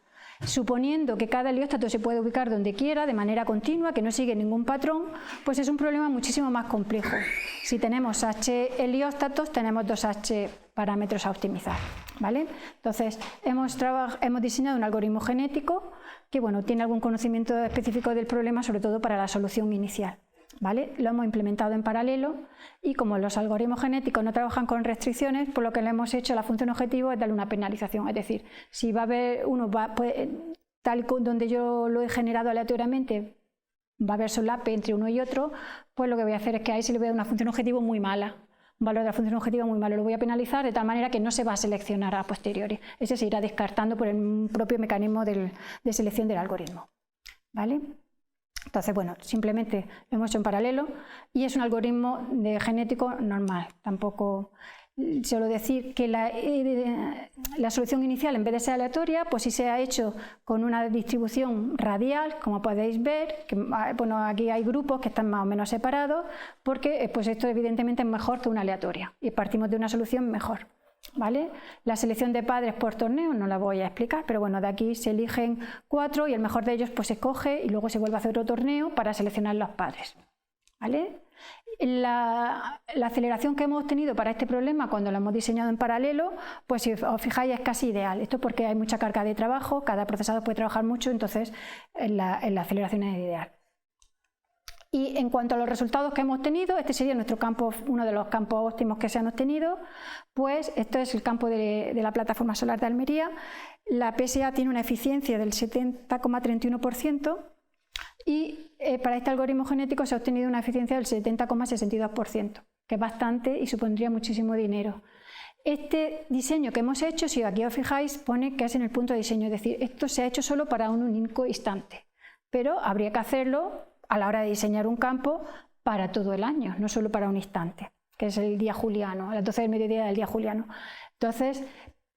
suponiendo que cada helióstato se puede ubicar donde quiera, de manera continua, que no sigue ningún patrón, pues es un problema muchísimo más complejo. Si tenemos H helióstatos, tenemos 2H parámetros a optimizar, ¿vale? Entonces, hemos diseñado un algoritmo genético que, bueno, tiene algún conocimiento específico del problema, sobre todo para la solución inicial. ¿Vale? Lo hemos implementado en paralelo y como los algoritmos genéticos no trabajan con restricciones, por lo que le hemos hecho la función objetivo es darle una penalización, es decir, si va a haber tal donde yo lo he generado aleatoriamente, va a haber solape entre uno y otro, pues lo que voy a hacer es que ahí se le voy a dar una función objetivo muy mala, un valor de la función objetivo muy malo, lo voy a penalizar de tal manera que no se va a seleccionar a posteriori, ese se irá descartando por el propio mecanismo de selección del algoritmo, ¿vale? Entonces, bueno, simplemente lo hemos hecho en paralelo y es un algoritmo de genético normal. Tampoco solo decir que la solución inicial, en vez de ser aleatoria, pues sí se ha hecho con una distribución radial, como podéis ver, que, bueno, aquí hay grupos que están más o menos separados, porque pues esto evidentemente es mejor que una aleatoria y partimos de una solución mejor. ¿Vale? La selección de padres por torneo no la voy a explicar, pero bueno, de aquí se eligen 4 y el mejor de ellos pues se coge y luego se vuelve a hacer otro torneo para seleccionar los padres. ¿Vale? La aceleración que hemos obtenido para este problema cuando lo hemos diseñado en paralelo, pues si os fijáis es casi ideal. Esto porque hay mucha carga de trabajo, cada procesador puede trabajar mucho, entonces la aceleración es ideal. Y en cuanto a los resultados que hemos obtenido, este sería nuestro campo, uno de los campos óptimos que se han obtenido, pues esto es el campo de la plataforma solar de Almería. La PSA tiene una eficiencia del 70,31% y para este algoritmo genético se ha obtenido una eficiencia del 70,62%, que es bastante y supondría muchísimo dinero. Este diseño que hemos hecho, si aquí os fijáis, pone que es en el punto de diseño, es decir, esto se ha hecho solo para un único instante, pero habría que hacerlo a la hora de diseñar un campo para todo el año, no solo para un instante, que es el día juliano, a las 12 del mediodía del día juliano. Entonces,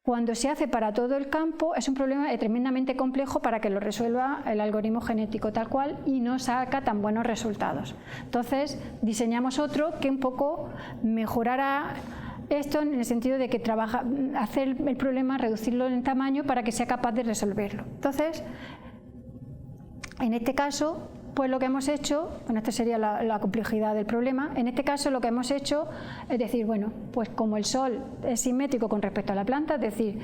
cuando se hace para todo el campo, es un problema tremendamente complejo para que lo resuelva el algoritmo genético tal cual y no saca tan buenos resultados. Entonces, diseñamos otro que un poco mejorará esto en el sentido de que hacer el problema, reducirlo en tamaño para que sea capaz de resolverlo. Entonces, en este caso, pues lo que hemos hecho, bueno, esta sería la complejidad del problema, en este caso lo que hemos hecho es decir, bueno, pues como el Sol es simétrico con respecto a la planta, es decir,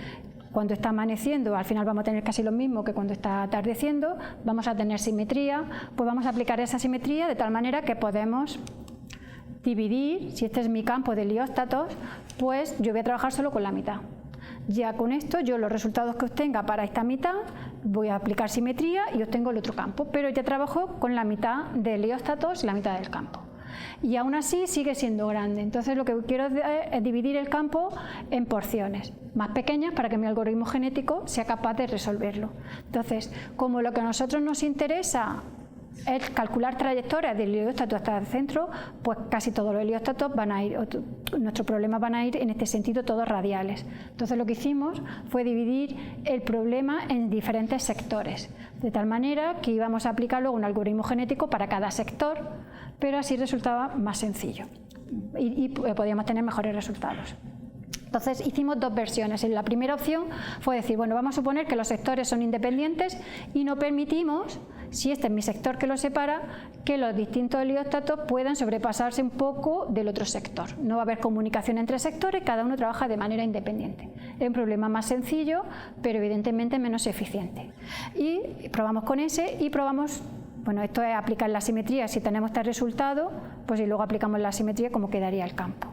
cuando está amaneciendo al final vamos a tener casi lo mismo que cuando está atardeciendo, vamos a tener simetría, pues vamos a aplicar esa simetría de tal manera que podemos dividir, si este es mi campo de helióstatos, pues yo voy a trabajar solo con la mitad. Ya con esto, yo los resultados que obtenga para esta mitad, voy a aplicar simetría y obtengo el otro campo, pero ya trabajo con la mitad de helióstatos, la mitad del campo. Y aún así sigue siendo grande, entonces lo que quiero es dividir el campo en porciones más pequeñas para que mi algoritmo genético sea capaz de resolverlo. Entonces, como lo que a nosotros nos interesa es calcular trayectorias del helióstato hasta el centro, pues casi todos los helióstatos van a ir, nuestros problemas van a ir en este sentido todos radiales. Entonces lo que hicimos fue dividir el problema en diferentes sectores, de tal manera que íbamos a aplicar luego un algoritmo genético para cada sector, pero así resultaba más sencillo y podíamos tener mejores resultados. Entonces hicimos dos versiones. La primera opción fue decir, bueno, vamos a suponer que los sectores son independientes y no permitimos, si este es mi sector que los separa, que los distintos helióstatos puedan sobrepasarse un poco del otro sector. No va a haber comunicación entre sectores, cada uno trabaja de manera independiente. Es un problema más sencillo, pero evidentemente menos eficiente. Y probamos con ese y probamos, bueno, esto es aplicar la simetría, si tenemos este resultado, pues y luego aplicamos la simetría como quedaría el campo.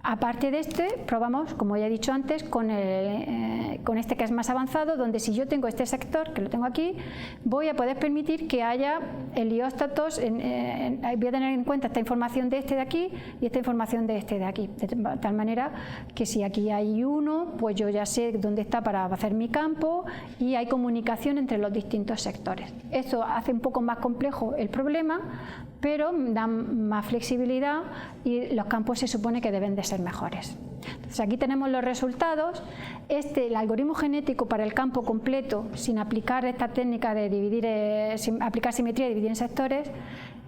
Aparte de este, probamos, como ya he dicho antes, con este que es más avanzado, donde si yo tengo este sector, que lo tengo aquí, voy a poder permitir que haya helióstatos, voy a tener en cuenta esta información de este de aquí y esta información de este de aquí, de tal manera que si aquí hay uno, pues yo ya sé dónde está para hacer mi campo y hay comunicación entre los distintos sectores. Esto hace un poco más complejo el problema, pero da más flexibilidad y los campos se supone que deben de ser mejores. Entonces aquí tenemos los resultados. El algoritmo genético para el campo completo, sin aplicar esta técnica de dividir, sin aplicar simetría y dividir en sectores,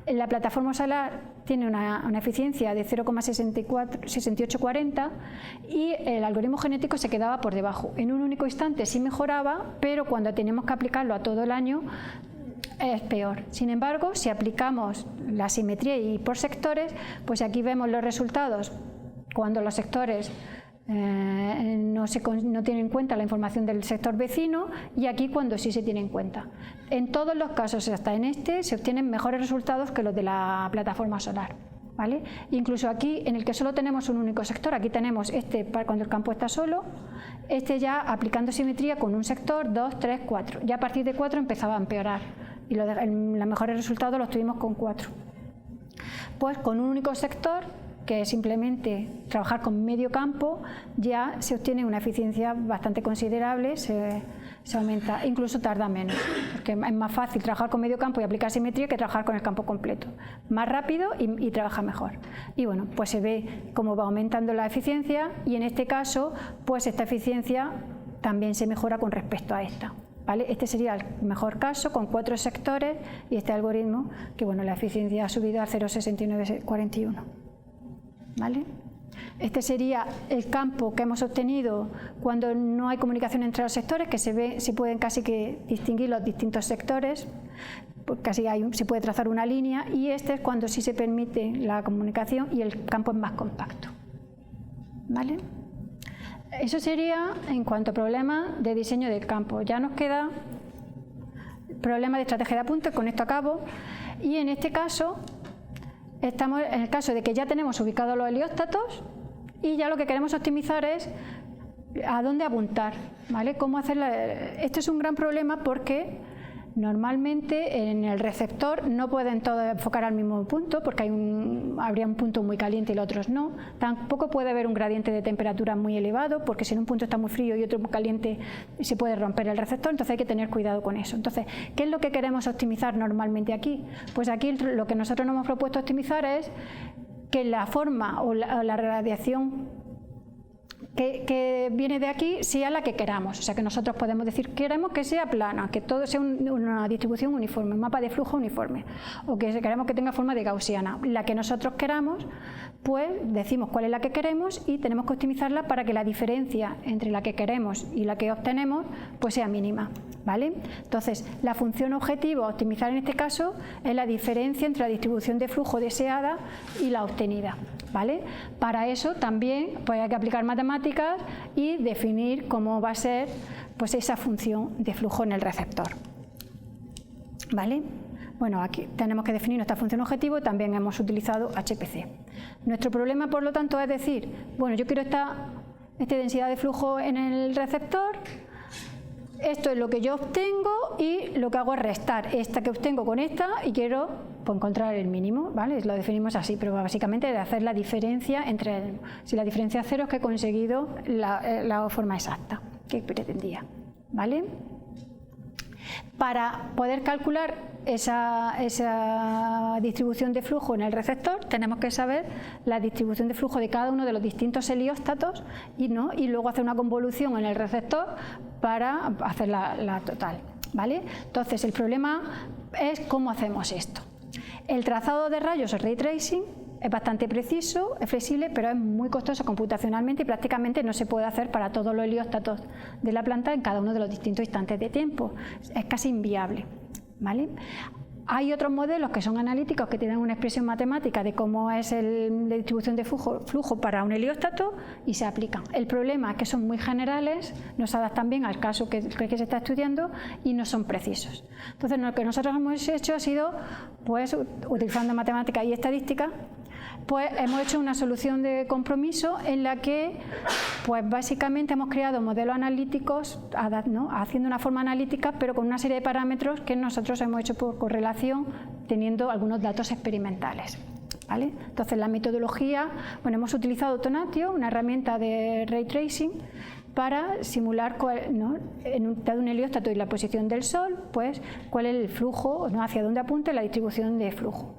la plataforma solar tiene una eficiencia de 0,6840 y el algoritmo genético se quedaba por debajo. En un único instante sí mejoraba, pero cuando teníamos que aplicarlo a todo el año es peor. Sin embargo, si aplicamos la simetría y por sectores, pues aquí vemos los resultados cuando los sectores no tienen en cuenta la información del sector vecino y aquí cuando sí se tiene en cuenta. En todos los casos, hasta en este, se obtienen mejores resultados que los de la plataforma solar. ¿Vale? Incluso aquí, en el que solo tenemos un único sector, aquí tenemos este cuando el campo está solo, este ya aplicando simetría con un sector, 2, 3, 4. Ya a partir de 4 empezaba a empeorar y los mejores resultados los tuvimos con 4. Pues con un único sector, que es simplemente trabajar con medio campo, ya se obtiene una eficiencia bastante considerable, se aumenta, incluso tarda menos, porque es más fácil trabajar con medio campo y aplicar simetría que trabajar con el campo completo. Más rápido y trabaja mejor. Y bueno, pues se ve cómo va aumentando la eficiencia y en este caso, pues esta eficiencia también se mejora con respecto a esta. ¿Vale? Este sería el mejor caso con 4 sectores y este algoritmo, que bueno, la eficiencia ha subido a 0,6941. ¿Vale? Este sería el campo que hemos obtenido cuando no hay comunicación entre los sectores, que se pueden casi que distinguir los distintos sectores, pues casi se puede trazar una línea, y este es cuando sí se permite la comunicación y el campo es más compacto. ¿Vale? Eso sería en cuanto a problemas de diseño del campo. Ya nos queda problema de estrategia de apunte, con esto acabo, y en este caso estamos en el caso de que ya tenemos ubicados los helióstatos y ya lo que queremos optimizar es a dónde apuntar, ¿vale? ¿Cómo hacerlo? Esto es un gran problema porque normalmente en el receptor no pueden todos enfocar al mismo punto porque habría un punto muy caliente y los otros no. Tampoco puede haber un gradiente de temperatura muy elevado porque si en un punto está muy frío y otro muy caliente se puede romper el receptor, entonces hay que tener cuidado con eso. Entonces, ¿qué es lo que queremos optimizar normalmente aquí? Pues aquí lo que nosotros nos hemos propuesto optimizar es que la forma o la radiación que viene de aquí sea la que queramos, o sea que nosotros podemos decir queremos que sea plana, que todo sea una distribución uniforme, un mapa de flujo uniforme, o que queremos que tenga forma de gaussiana, la que nosotros queramos, pues decimos cuál es la que queremos y tenemos que optimizarla para que la diferencia entre la que queremos y la que obtenemos pues sea mínima, ¿vale? Entonces, la función objetivo a optimizar en este caso es la diferencia entre la distribución de flujo deseada y la obtenida, ¿vale? Para eso también pues hay que aplicar matemáticas y definir cómo va a ser pues esa función de flujo en el receptor, ¿vale? Bueno, aquí tenemos que definir nuestra función objetivo y también hemos utilizado HPC. Nuestro problema, por lo tanto, es decir, bueno, yo quiero esta densidad de flujo en el receptor, esto es lo que yo obtengo y lo que hago es restar esta que obtengo con esta y quiero pues, encontrar el mínimo, ¿vale? Lo definimos así, pero básicamente de hacer la diferencia entre, si la diferencia es cero es que he conseguido la forma exacta que pretendía, ¿vale? Para poder calcular esa distribución de flujo en el receptor tenemos que saber la distribución de flujo de cada uno de los distintos helióstatos y luego hacer una convolución en el receptor para hacer la total, ¿vale? Entonces el problema es cómo hacemos esto. El trazado de rayos, el ray tracing, es bastante preciso, es flexible, pero es muy costoso computacionalmente y prácticamente no se puede hacer para todos los helióstatos de la planta en cada uno de los distintos instantes de tiempo. Es casi inviable, ¿vale? Hay otros modelos que son analíticos que tienen una expresión matemática de cómo es la distribución de flujo para un helióstato y se aplican. El problema es que son muy generales, no se adaptan bien al caso que se está estudiando y no son precisos. Entonces lo que nosotros hemos hecho ha sido, pues utilizando matemáticas y estadística, pues hemos hecho una solución de compromiso en la que pues básicamente hemos creado modelos analíticos, ¿no? Haciendo una forma analítica pero con una serie de parámetros que nosotros hemos hecho por correlación teniendo algunos datos experimentales, ¿vale? Entonces la metodología, bueno, hemos utilizado Tonatio, una herramienta de ray tracing para simular ¿no? de un helióstato y la posición del Sol, pues cuál es el flujo, ¿no? Hacia dónde apunta la distribución de flujo.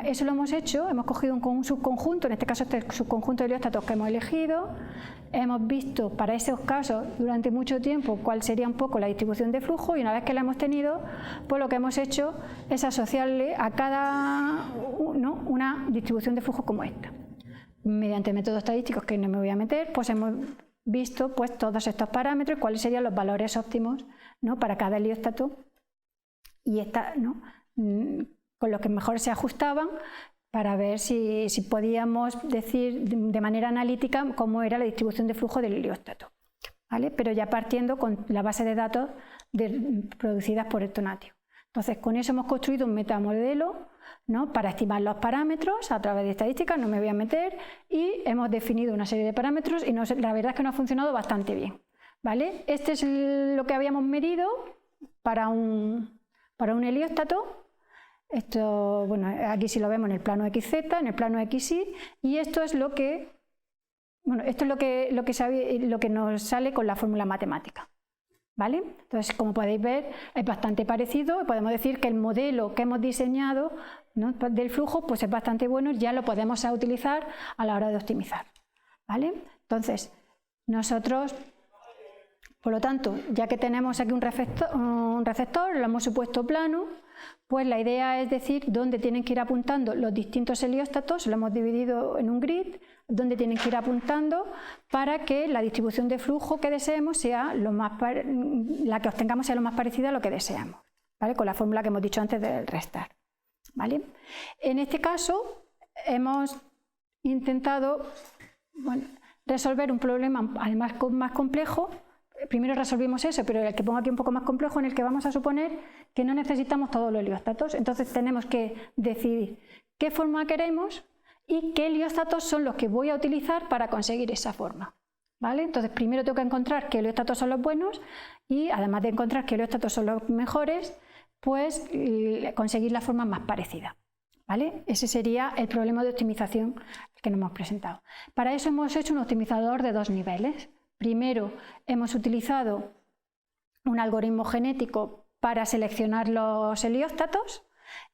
Eso lo hemos hecho, hemos cogido un subconjunto, en este caso este subconjunto de helióstatos que hemos elegido, hemos visto para esos casos durante mucho tiempo cuál sería un poco la distribución de flujo y una vez que la hemos tenido, pues lo que hemos hecho es asociarle a cada uno una distribución de flujo como esta. Mediante métodos estadísticos que no me voy a meter, pues hemos visto pues todos estos parámetros, cuáles serían los valores óptimos, ¿no? Para cada helióstato y ¿no? Con los que mejor se ajustaban para ver si podíamos decir de manera analítica cómo era la distribución de flujo del helióstato, ¿vale? Pero ya partiendo con la base de datos producidas por el Tonatio. Entonces con eso hemos construido un metamodelo, ¿no? Para estimar los parámetros a través de estadísticas, no me voy a meter, y hemos definido una serie de parámetros y la verdad es que nos ha funcionado bastante bien, ¿vale? Este es lo que habíamos medido para un helióstato. Esto, bueno, aquí sí lo vemos en el plano XZ, en el plano XY, y esto es lo que, bueno, esto es lo que nos sale con la fórmula matemática, ¿vale? Entonces, como podéis ver, es bastante parecido y podemos decir que el modelo que hemos diseñado, ¿no? del flujo pues es bastante bueno, ya lo podemos utilizar a la hora de optimizar, ¿vale? Entonces, nosotros, por lo tanto, ya que tenemos aquí un receptor, lo hemos supuesto plano, pues la idea es decir dónde tienen que ir apuntando los distintos helióstatos, lo hemos dividido en un grid, dónde tienen que ir apuntando para que la distribución de flujo que deseemos sea la que obtengamos sea lo más parecida a lo que deseamos, ¿vale? Con la fórmula que hemos dicho antes del restar, ¿vale? En este caso hemos intentado resolver un problema además más complejo. Primero resolvimos eso, pero el que pongo aquí un poco más complejo, en el que vamos a suponer que no necesitamos todos los helióstatos. Entonces tenemos que decidir qué forma queremos y qué helióstatos son los que voy a utilizar para conseguir esa forma, ¿vale? Entonces primero tengo que encontrar qué helióstatos son los buenos y además de encontrar qué helióstatos son los mejores, pues conseguir la forma más parecida, ¿vale? Ese sería el problema de optimización que nos hemos presentado. Para eso hemos hecho un optimizador de dos niveles. Primero hemos utilizado un algoritmo genético para seleccionar los helióstatos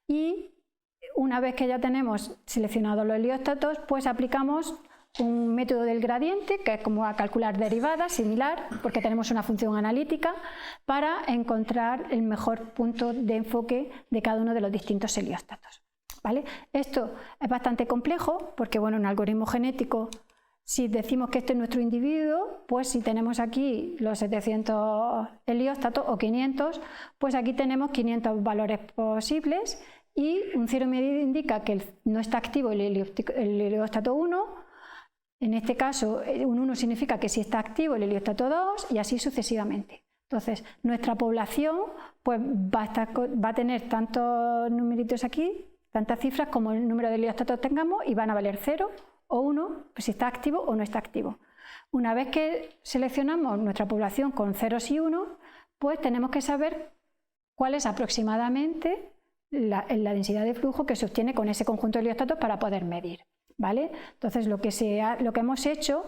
y una vez que ya tenemos seleccionados los helióstatos, pues aplicamos un método del gradiente, que es como a calcular derivadas, similar, porque tenemos una función analítica, para encontrar el mejor punto de enfoque de cada uno de los distintos helióstatos, ¿vale? Esto es bastante complejo porque, bueno, un algoritmo genético, si decimos que este es nuestro individuo, pues si tenemos aquí los 700 helióstatos o 500, pues aquí tenemos 500 valores posibles y un cero medido indica que no está activo el helióstato 1. En este caso, un 1 significa que sí está activo el helióstato 2 y así sucesivamente. Entonces, nuestra población pues, va a tener tantos numeritos aquí, tantas cifras como el número de helióstatos tengamos y van a valer 0 o 1, pues si está activo o no está activo. Una vez que seleccionamos nuestra población con ceros y 1, pues tenemos que saber cuál es aproximadamente la densidad de flujo que se obtiene con ese conjunto de helióstatos para poder medir, ¿vale? Entonces, lo que hemos hecho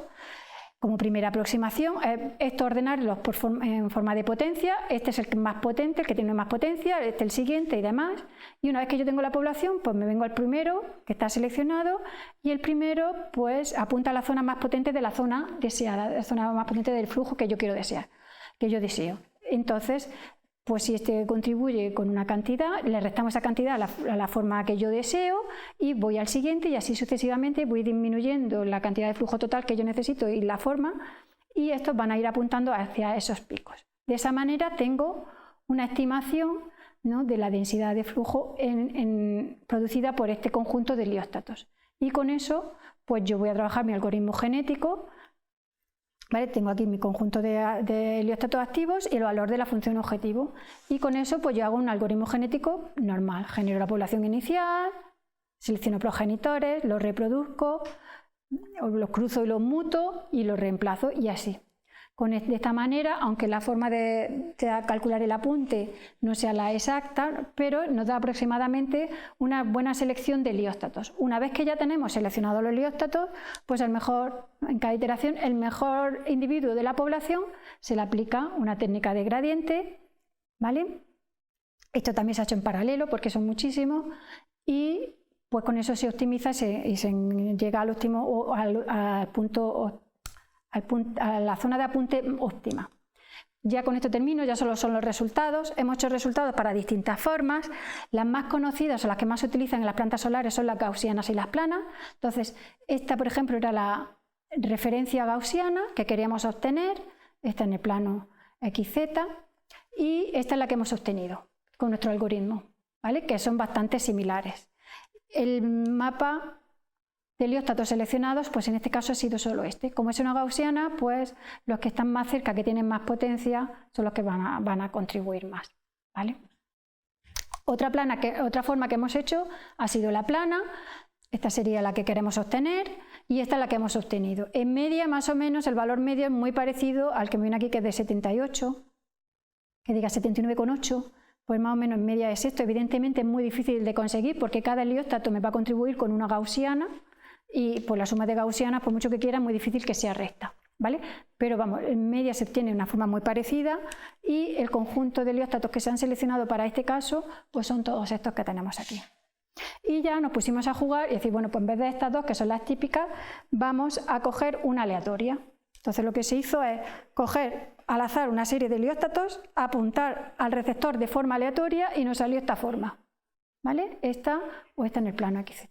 como primera aproximación es ordenarlos en forma de potencia. Este es el más potente, el que tiene más potencia, este el siguiente y demás. Y una vez que yo tengo la población, pues me vengo al primero, que está seleccionado, y el primero pues apunta a la zona más potente de la zona deseada, la zona más potente del flujo que yo quiero desear, que yo deseo. Entonces, pues si este contribuye con una cantidad, le restamos esa cantidad a la forma que yo deseo y voy al siguiente y así sucesivamente voy disminuyendo la cantidad de flujo total que yo necesito y la forma, y estos van a ir apuntando hacia esos picos. De esa manera tengo una estimación, ¿no?, de la densidad de flujo producida por este conjunto de helióstatos. Y con eso pues yo voy a trabajar mi algoritmo genético. ¿Vale? Tengo aquí mi conjunto de helióstatos activos y el valor de la función objetivo. Y con eso pues yo hago un algoritmo genético normal. Genero la población inicial, selecciono progenitores, los reproduzco, los cruzo y los muto y los reemplazo y así. De esta manera, aunque la forma de calcular el apunte no sea la exacta, pero nos da aproximadamente una buena selección de helióstatos. Una vez que ya tenemos seleccionados los helióstatos, pues en cada iteración el mejor individuo de la población se le aplica una técnica de gradiente, ¿vale? Esto también se ha hecho en paralelo porque son muchísimos y pues con eso se optimiza y se llega al óptimo o al punto a la zona de apunte óptima. Ya con esto termino, ya solo son los resultados. Hemos hecho resultados para distintas formas. Las más conocidas o las que más se utilizan en las plantas solares son las gaussianas y las planas. Entonces, esta, por ejemplo, era la referencia gaussiana que queríamos obtener. Esta en el plano XZ. Y esta es la que hemos obtenido con nuestro algoritmo, ¿vale? Que son bastante similares. El mapa de helióstatos seleccionados, pues en este caso ha sido solo este. Como es una gaussiana, pues los que están más cerca, que tienen más potencia, son los que van a contribuir más, ¿vale? Otra forma que hemos hecho ha sido la plana. Esta sería la que queremos obtener y esta es la que hemos obtenido. En media, más o menos, el valor medio es muy parecido al que me viene aquí, que es de 78, que diga 79,8. Pues más o menos en media es esto. Evidentemente es muy difícil de conseguir porque cada helióstato me va a contribuir con una gaussiana y por la suma de gaussianas, por mucho que quiera, es muy difícil que sea recta, ¿vale? Pero vamos, en media se obtiene una forma muy parecida y el conjunto de helióstatos que se han seleccionado para este caso pues son todos estos que tenemos aquí. Y ya nos pusimos a jugar y decir, bueno, pues en vez de estas dos, que son las típicas, vamos a coger una aleatoria. Entonces lo que se hizo es coger al azar una serie de helióstatos, apuntar al receptor de forma aleatoria y nos salió esta forma, ¿vale? Esta o esta en el plano XZ.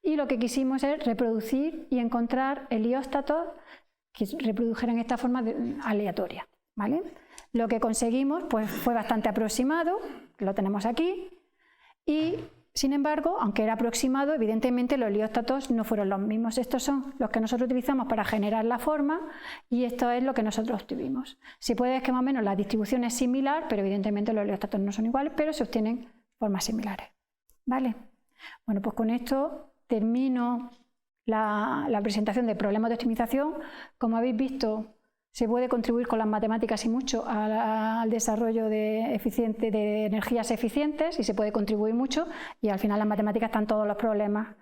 Y lo que quisimos es reproducir y encontrar helióstatos que reprodujeran esta forma aleatoria, ¿vale? Lo que conseguimos pues, fue bastante aproximado, lo tenemos aquí, y sin embargo, aunque era aproximado, evidentemente los helióstatos no fueron los mismos. Estos son los que nosotros utilizamos para generar la forma y esto es lo que nosotros obtuvimos. Se puede ver que más o menos la distribución es similar, pero evidentemente los helióstatos no son iguales, pero se obtienen formas similares, ¿vale? Bueno, pues con esto termino la presentación de problemas de optimización. Como habéis visto, se puede contribuir con las matemáticas y mucho al desarrollo de energías eficientes y se puede contribuir mucho y al final las matemáticas están todos los problemas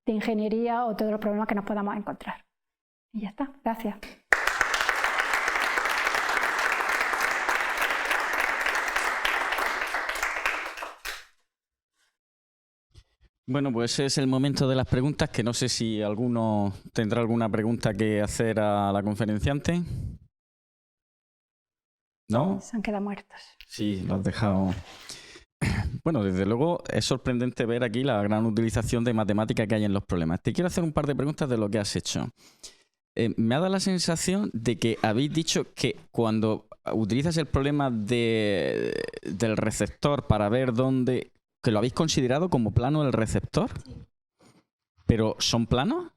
de ingeniería o todos los problemas que nos podamos encontrar. Y ya está, gracias. Bueno, pues es el momento de las preguntas, que no sé si alguno tendrá alguna pregunta que hacer a la conferenciante. ¿No? Se han quedado muertos. Sí, lo has dejado. Bueno, desde luego es sorprendente ver aquí la gran utilización de matemática que hay en los problemas. Te quiero hacer un par de preguntas de lo que has hecho. Me ha dado la sensación de que habéis dicho que cuando utilizas el problema del receptor para ver dónde, que lo habéis considerado como plano el receptor. Sí. ¿Pero son planos?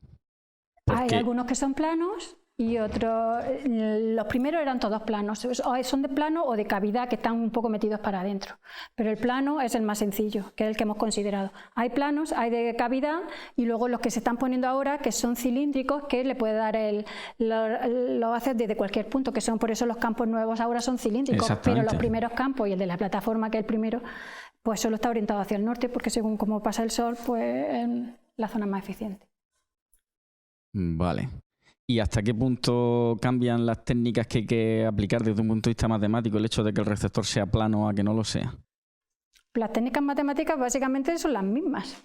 Hay algunos que son planos y otros, los primeros eran todos planos, o son de plano o de cavidad que están un poco metidos para adentro, pero el plano es el más sencillo, que es el que hemos considerado. Hay planos, hay de cavidad y luego los que se están poniendo ahora que son cilíndricos, que le puede dar lo haces desde cualquier punto, que son por eso los campos nuevos ahora son cilíndricos, pero los primeros campos y el de la plataforma, que es el primero, pues solo está orientado hacia el norte porque según cómo pasa el sol, pues la zona es más eficiente. Vale. ¿Y hasta qué punto cambian las técnicas que hay que aplicar desde un punto de vista matemático el hecho de que el receptor sea plano a que no lo sea? Las técnicas matemáticas básicamente son las mismas.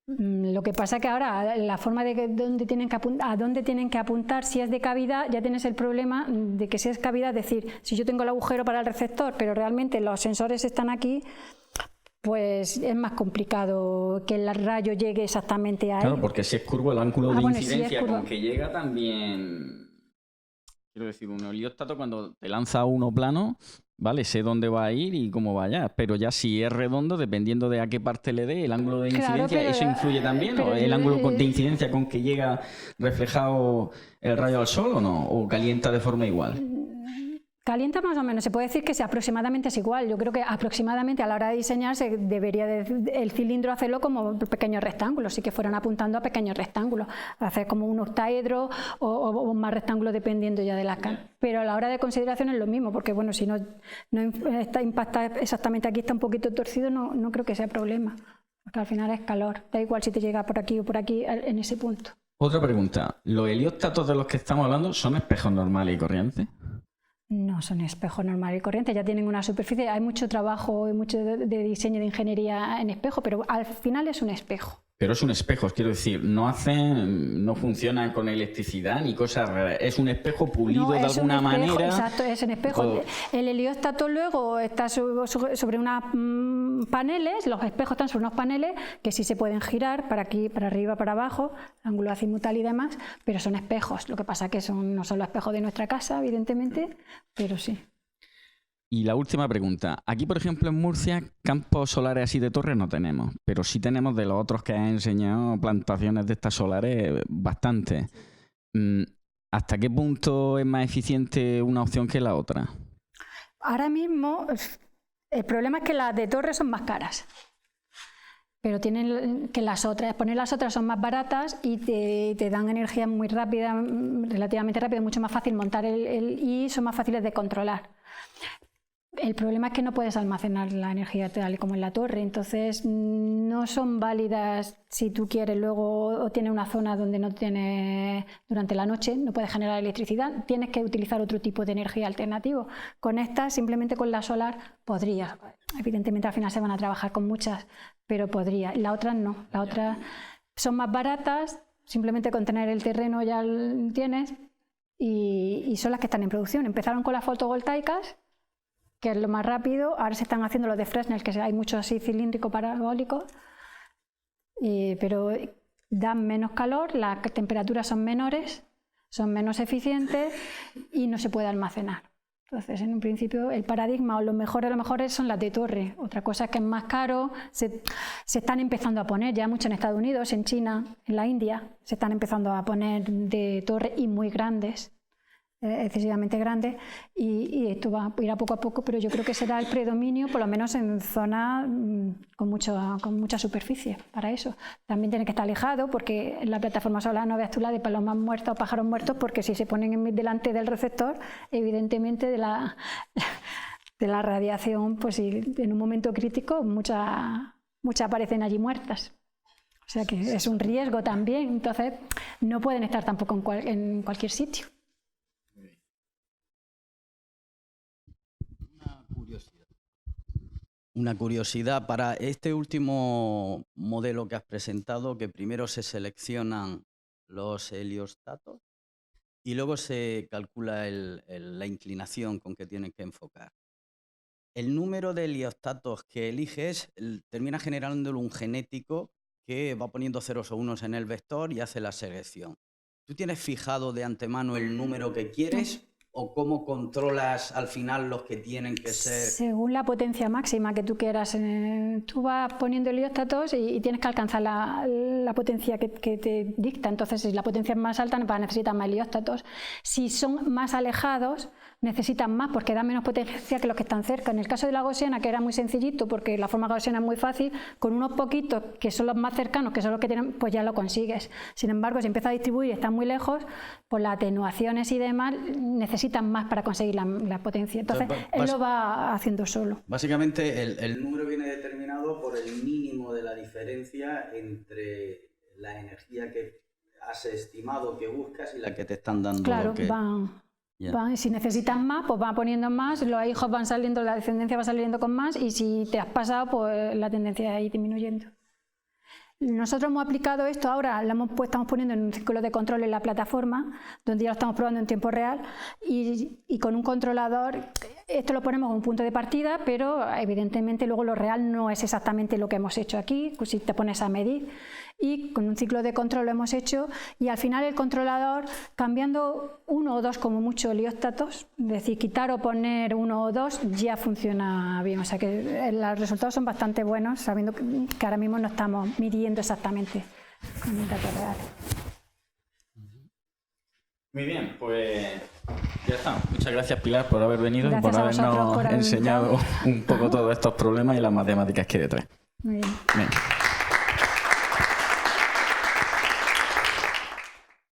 Lo que pasa es que ahora la forma de a dónde tienen que apuntar, si es de cavidad, ya tienes el problema de que si es cavidad, es decir, si yo tengo el agujero para el receptor, pero realmente los sensores están aquí, pues es más complicado que el rayo llegue exactamente ahí. Claro, porque si es curvo, el ángulo de incidencia con que llega también... Quiero decir, un helióstato cuando te lanza uno plano, vale, sé dónde va a ir y cómo va allá, pero ya si es redondo, dependiendo de a qué parte le dé, el ángulo de incidencia, claro, ¿eso influye también? ¿O el ángulo de incidencia con que llega reflejado el rayo al sol o no? ¿O calienta de forma igual? Calienta más o menos, se puede decir que aproximadamente es igual. Yo creo que aproximadamente a la hora de diseñar se debería el cilindro hacerlo como pequeños rectángulos, sí que fueran apuntando a pequeños rectángulos, hacer como un octaedro o más rectángulos dependiendo ya de la escala. Pero a la hora de consideración es lo mismo, porque bueno, si no impacta exactamente aquí, está un poquito torcido, no creo que sea problema, porque al final es calor, da igual si te llega por aquí o por aquí en ese punto. Otra pregunta, ¿los helióstatos de los que estamos hablando son espejos normales y corrientes? No son espejos normales y corrientes, ya tienen una superficie, hay mucho trabajo y mucho de diseño de ingeniería en espejo, pero al final es un espejo. Pero es un espejo, quiero decir, no funcionan con electricidad ni cosas raras, es un espejo pulido de alguna manera. Exacto, es un espejo. El helióstato luego está sobre unos paneles, los espejos están sobre unos paneles que sí se pueden girar para aquí, para arriba, para abajo, ángulo azimutal y demás, pero son espejos. Lo que pasa es que no son los espejos de nuestra casa, evidentemente, pero sí. Y la última pregunta. Aquí, por ejemplo, en Murcia, campos solares así de torres no tenemos, pero sí tenemos de los otros que has enseñado plantaciones de estas solares bastante. ¿Hasta qué punto es más eficiente una opción que la otra? Ahora mismo, el problema es que las de torres son más caras, pero tienen que las otras. Poner las otras son más baratas y te dan energía muy rápida, relativamente rápida, mucho más fácil montar y son más fáciles de controlar. El problema es que no puedes almacenar la energía tal y como en la torre, entonces no son válidas si tú quieres luego o tienes una zona donde no tienes durante la noche, no puedes generar electricidad, tienes que utilizar otro tipo de energía alternativo. Con esta, simplemente con la solar, podrías. Evidentemente al final se van a trabajar con muchas, pero podría. La otra no, la otra son más baratas, simplemente con tener el terreno ya lo tienes y son las que están en producción. Empezaron con las fotovoltaicas, que es lo más rápido, ahora se están haciendo los de Fresnel, que hay muchos así cilíndricos parabólicos, pero dan menos calor, las temperaturas son menores, son menos eficientes y no se puede almacenar. Entonces, en un principio, el paradigma o lo mejor de lo mejor son las de torre. Otra cosa es que es más caro, se están empezando a poner ya mucho en Estados Unidos, en China, en la India, se están empezando a poner de torre y muy grandes, excesivamente grandes, y esto va a ir a poco, pero yo creo que será el predominio, por lo menos en zonas con mucha superficie para eso. También tiene que estar alejado, porque en la plataforma solar no veas tú la de palomas muertas o pájaros muertos, porque si se ponen delante del receptor, evidentemente de la radiación, pues en un momento crítico muchas aparecen allí muertas. O sea que es un riesgo también, entonces no pueden estar tampoco en cualquier sitio. Una curiosidad para este último modelo que has presentado, que primero se seleccionan los heliostatos y luego se calcula la inclinación con que tienen que enfocar. el número de heliostatos que eliges termina generándolo un genético que va poniendo ceros o unos en el vector y hace la selección. ¿Tú tienes fijado de antemano el número que quieres o cómo controlas al final los que tienen que ser? Según la potencia máxima que tú quieras. Tú vas poniendo helióstatos y tienes que alcanzar la potencia que te dicta. Entonces, si la potencia es más alta, necesitas más helióstatos. Si son más alejados, necesitan más porque dan menos potencia que los que están cerca. En el caso de la gaussiana, que era muy sencillito porque la forma gaussiana es muy fácil, con unos poquitos que son los más cercanos, que son los que tienen, pues ya lo consigues. Sin embargo, si empiezas a distribuir y están muy lejos, pues las atenuaciones y demás necesitan más para conseguir la potencia. Entonces, él lo va haciendo solo. Básicamente, el número viene determinado por el mínimo de la diferencia entre la energía que has estimado que buscas y la que te están dando. Claro, y si necesitan más, pues van poniendo más, los hijos van saliendo, la descendencia va saliendo con más, y si te has pasado, pues la tendencia va a ir disminuyendo. Nosotros hemos aplicado esto ahora, estamos poniendo en un ciclo de control en la plataforma, donde ya lo estamos probando en tiempo real, y con un controlador, esto lo ponemos como un punto de partida, pero evidentemente luego lo real no es exactamente lo que hemos hecho aquí, pues si te pones a medir, y con un ciclo de control lo hemos hecho, y al final el controlador, cambiando uno o dos como mucho helióstatos, es decir, quitar o poner uno o dos, ya funciona bien. O sea que los resultados son bastante buenos, sabiendo que ahora mismo no estamos midiendo exactamente con el dato real. Muy bien, pues ya está. Muchas gracias, Pilar, por haber venido y por Gracias a vosotros habernos por haber enseñado invitado. un poco todos estos problemas y las matemáticas que hay detrás. Muy bien. Bien.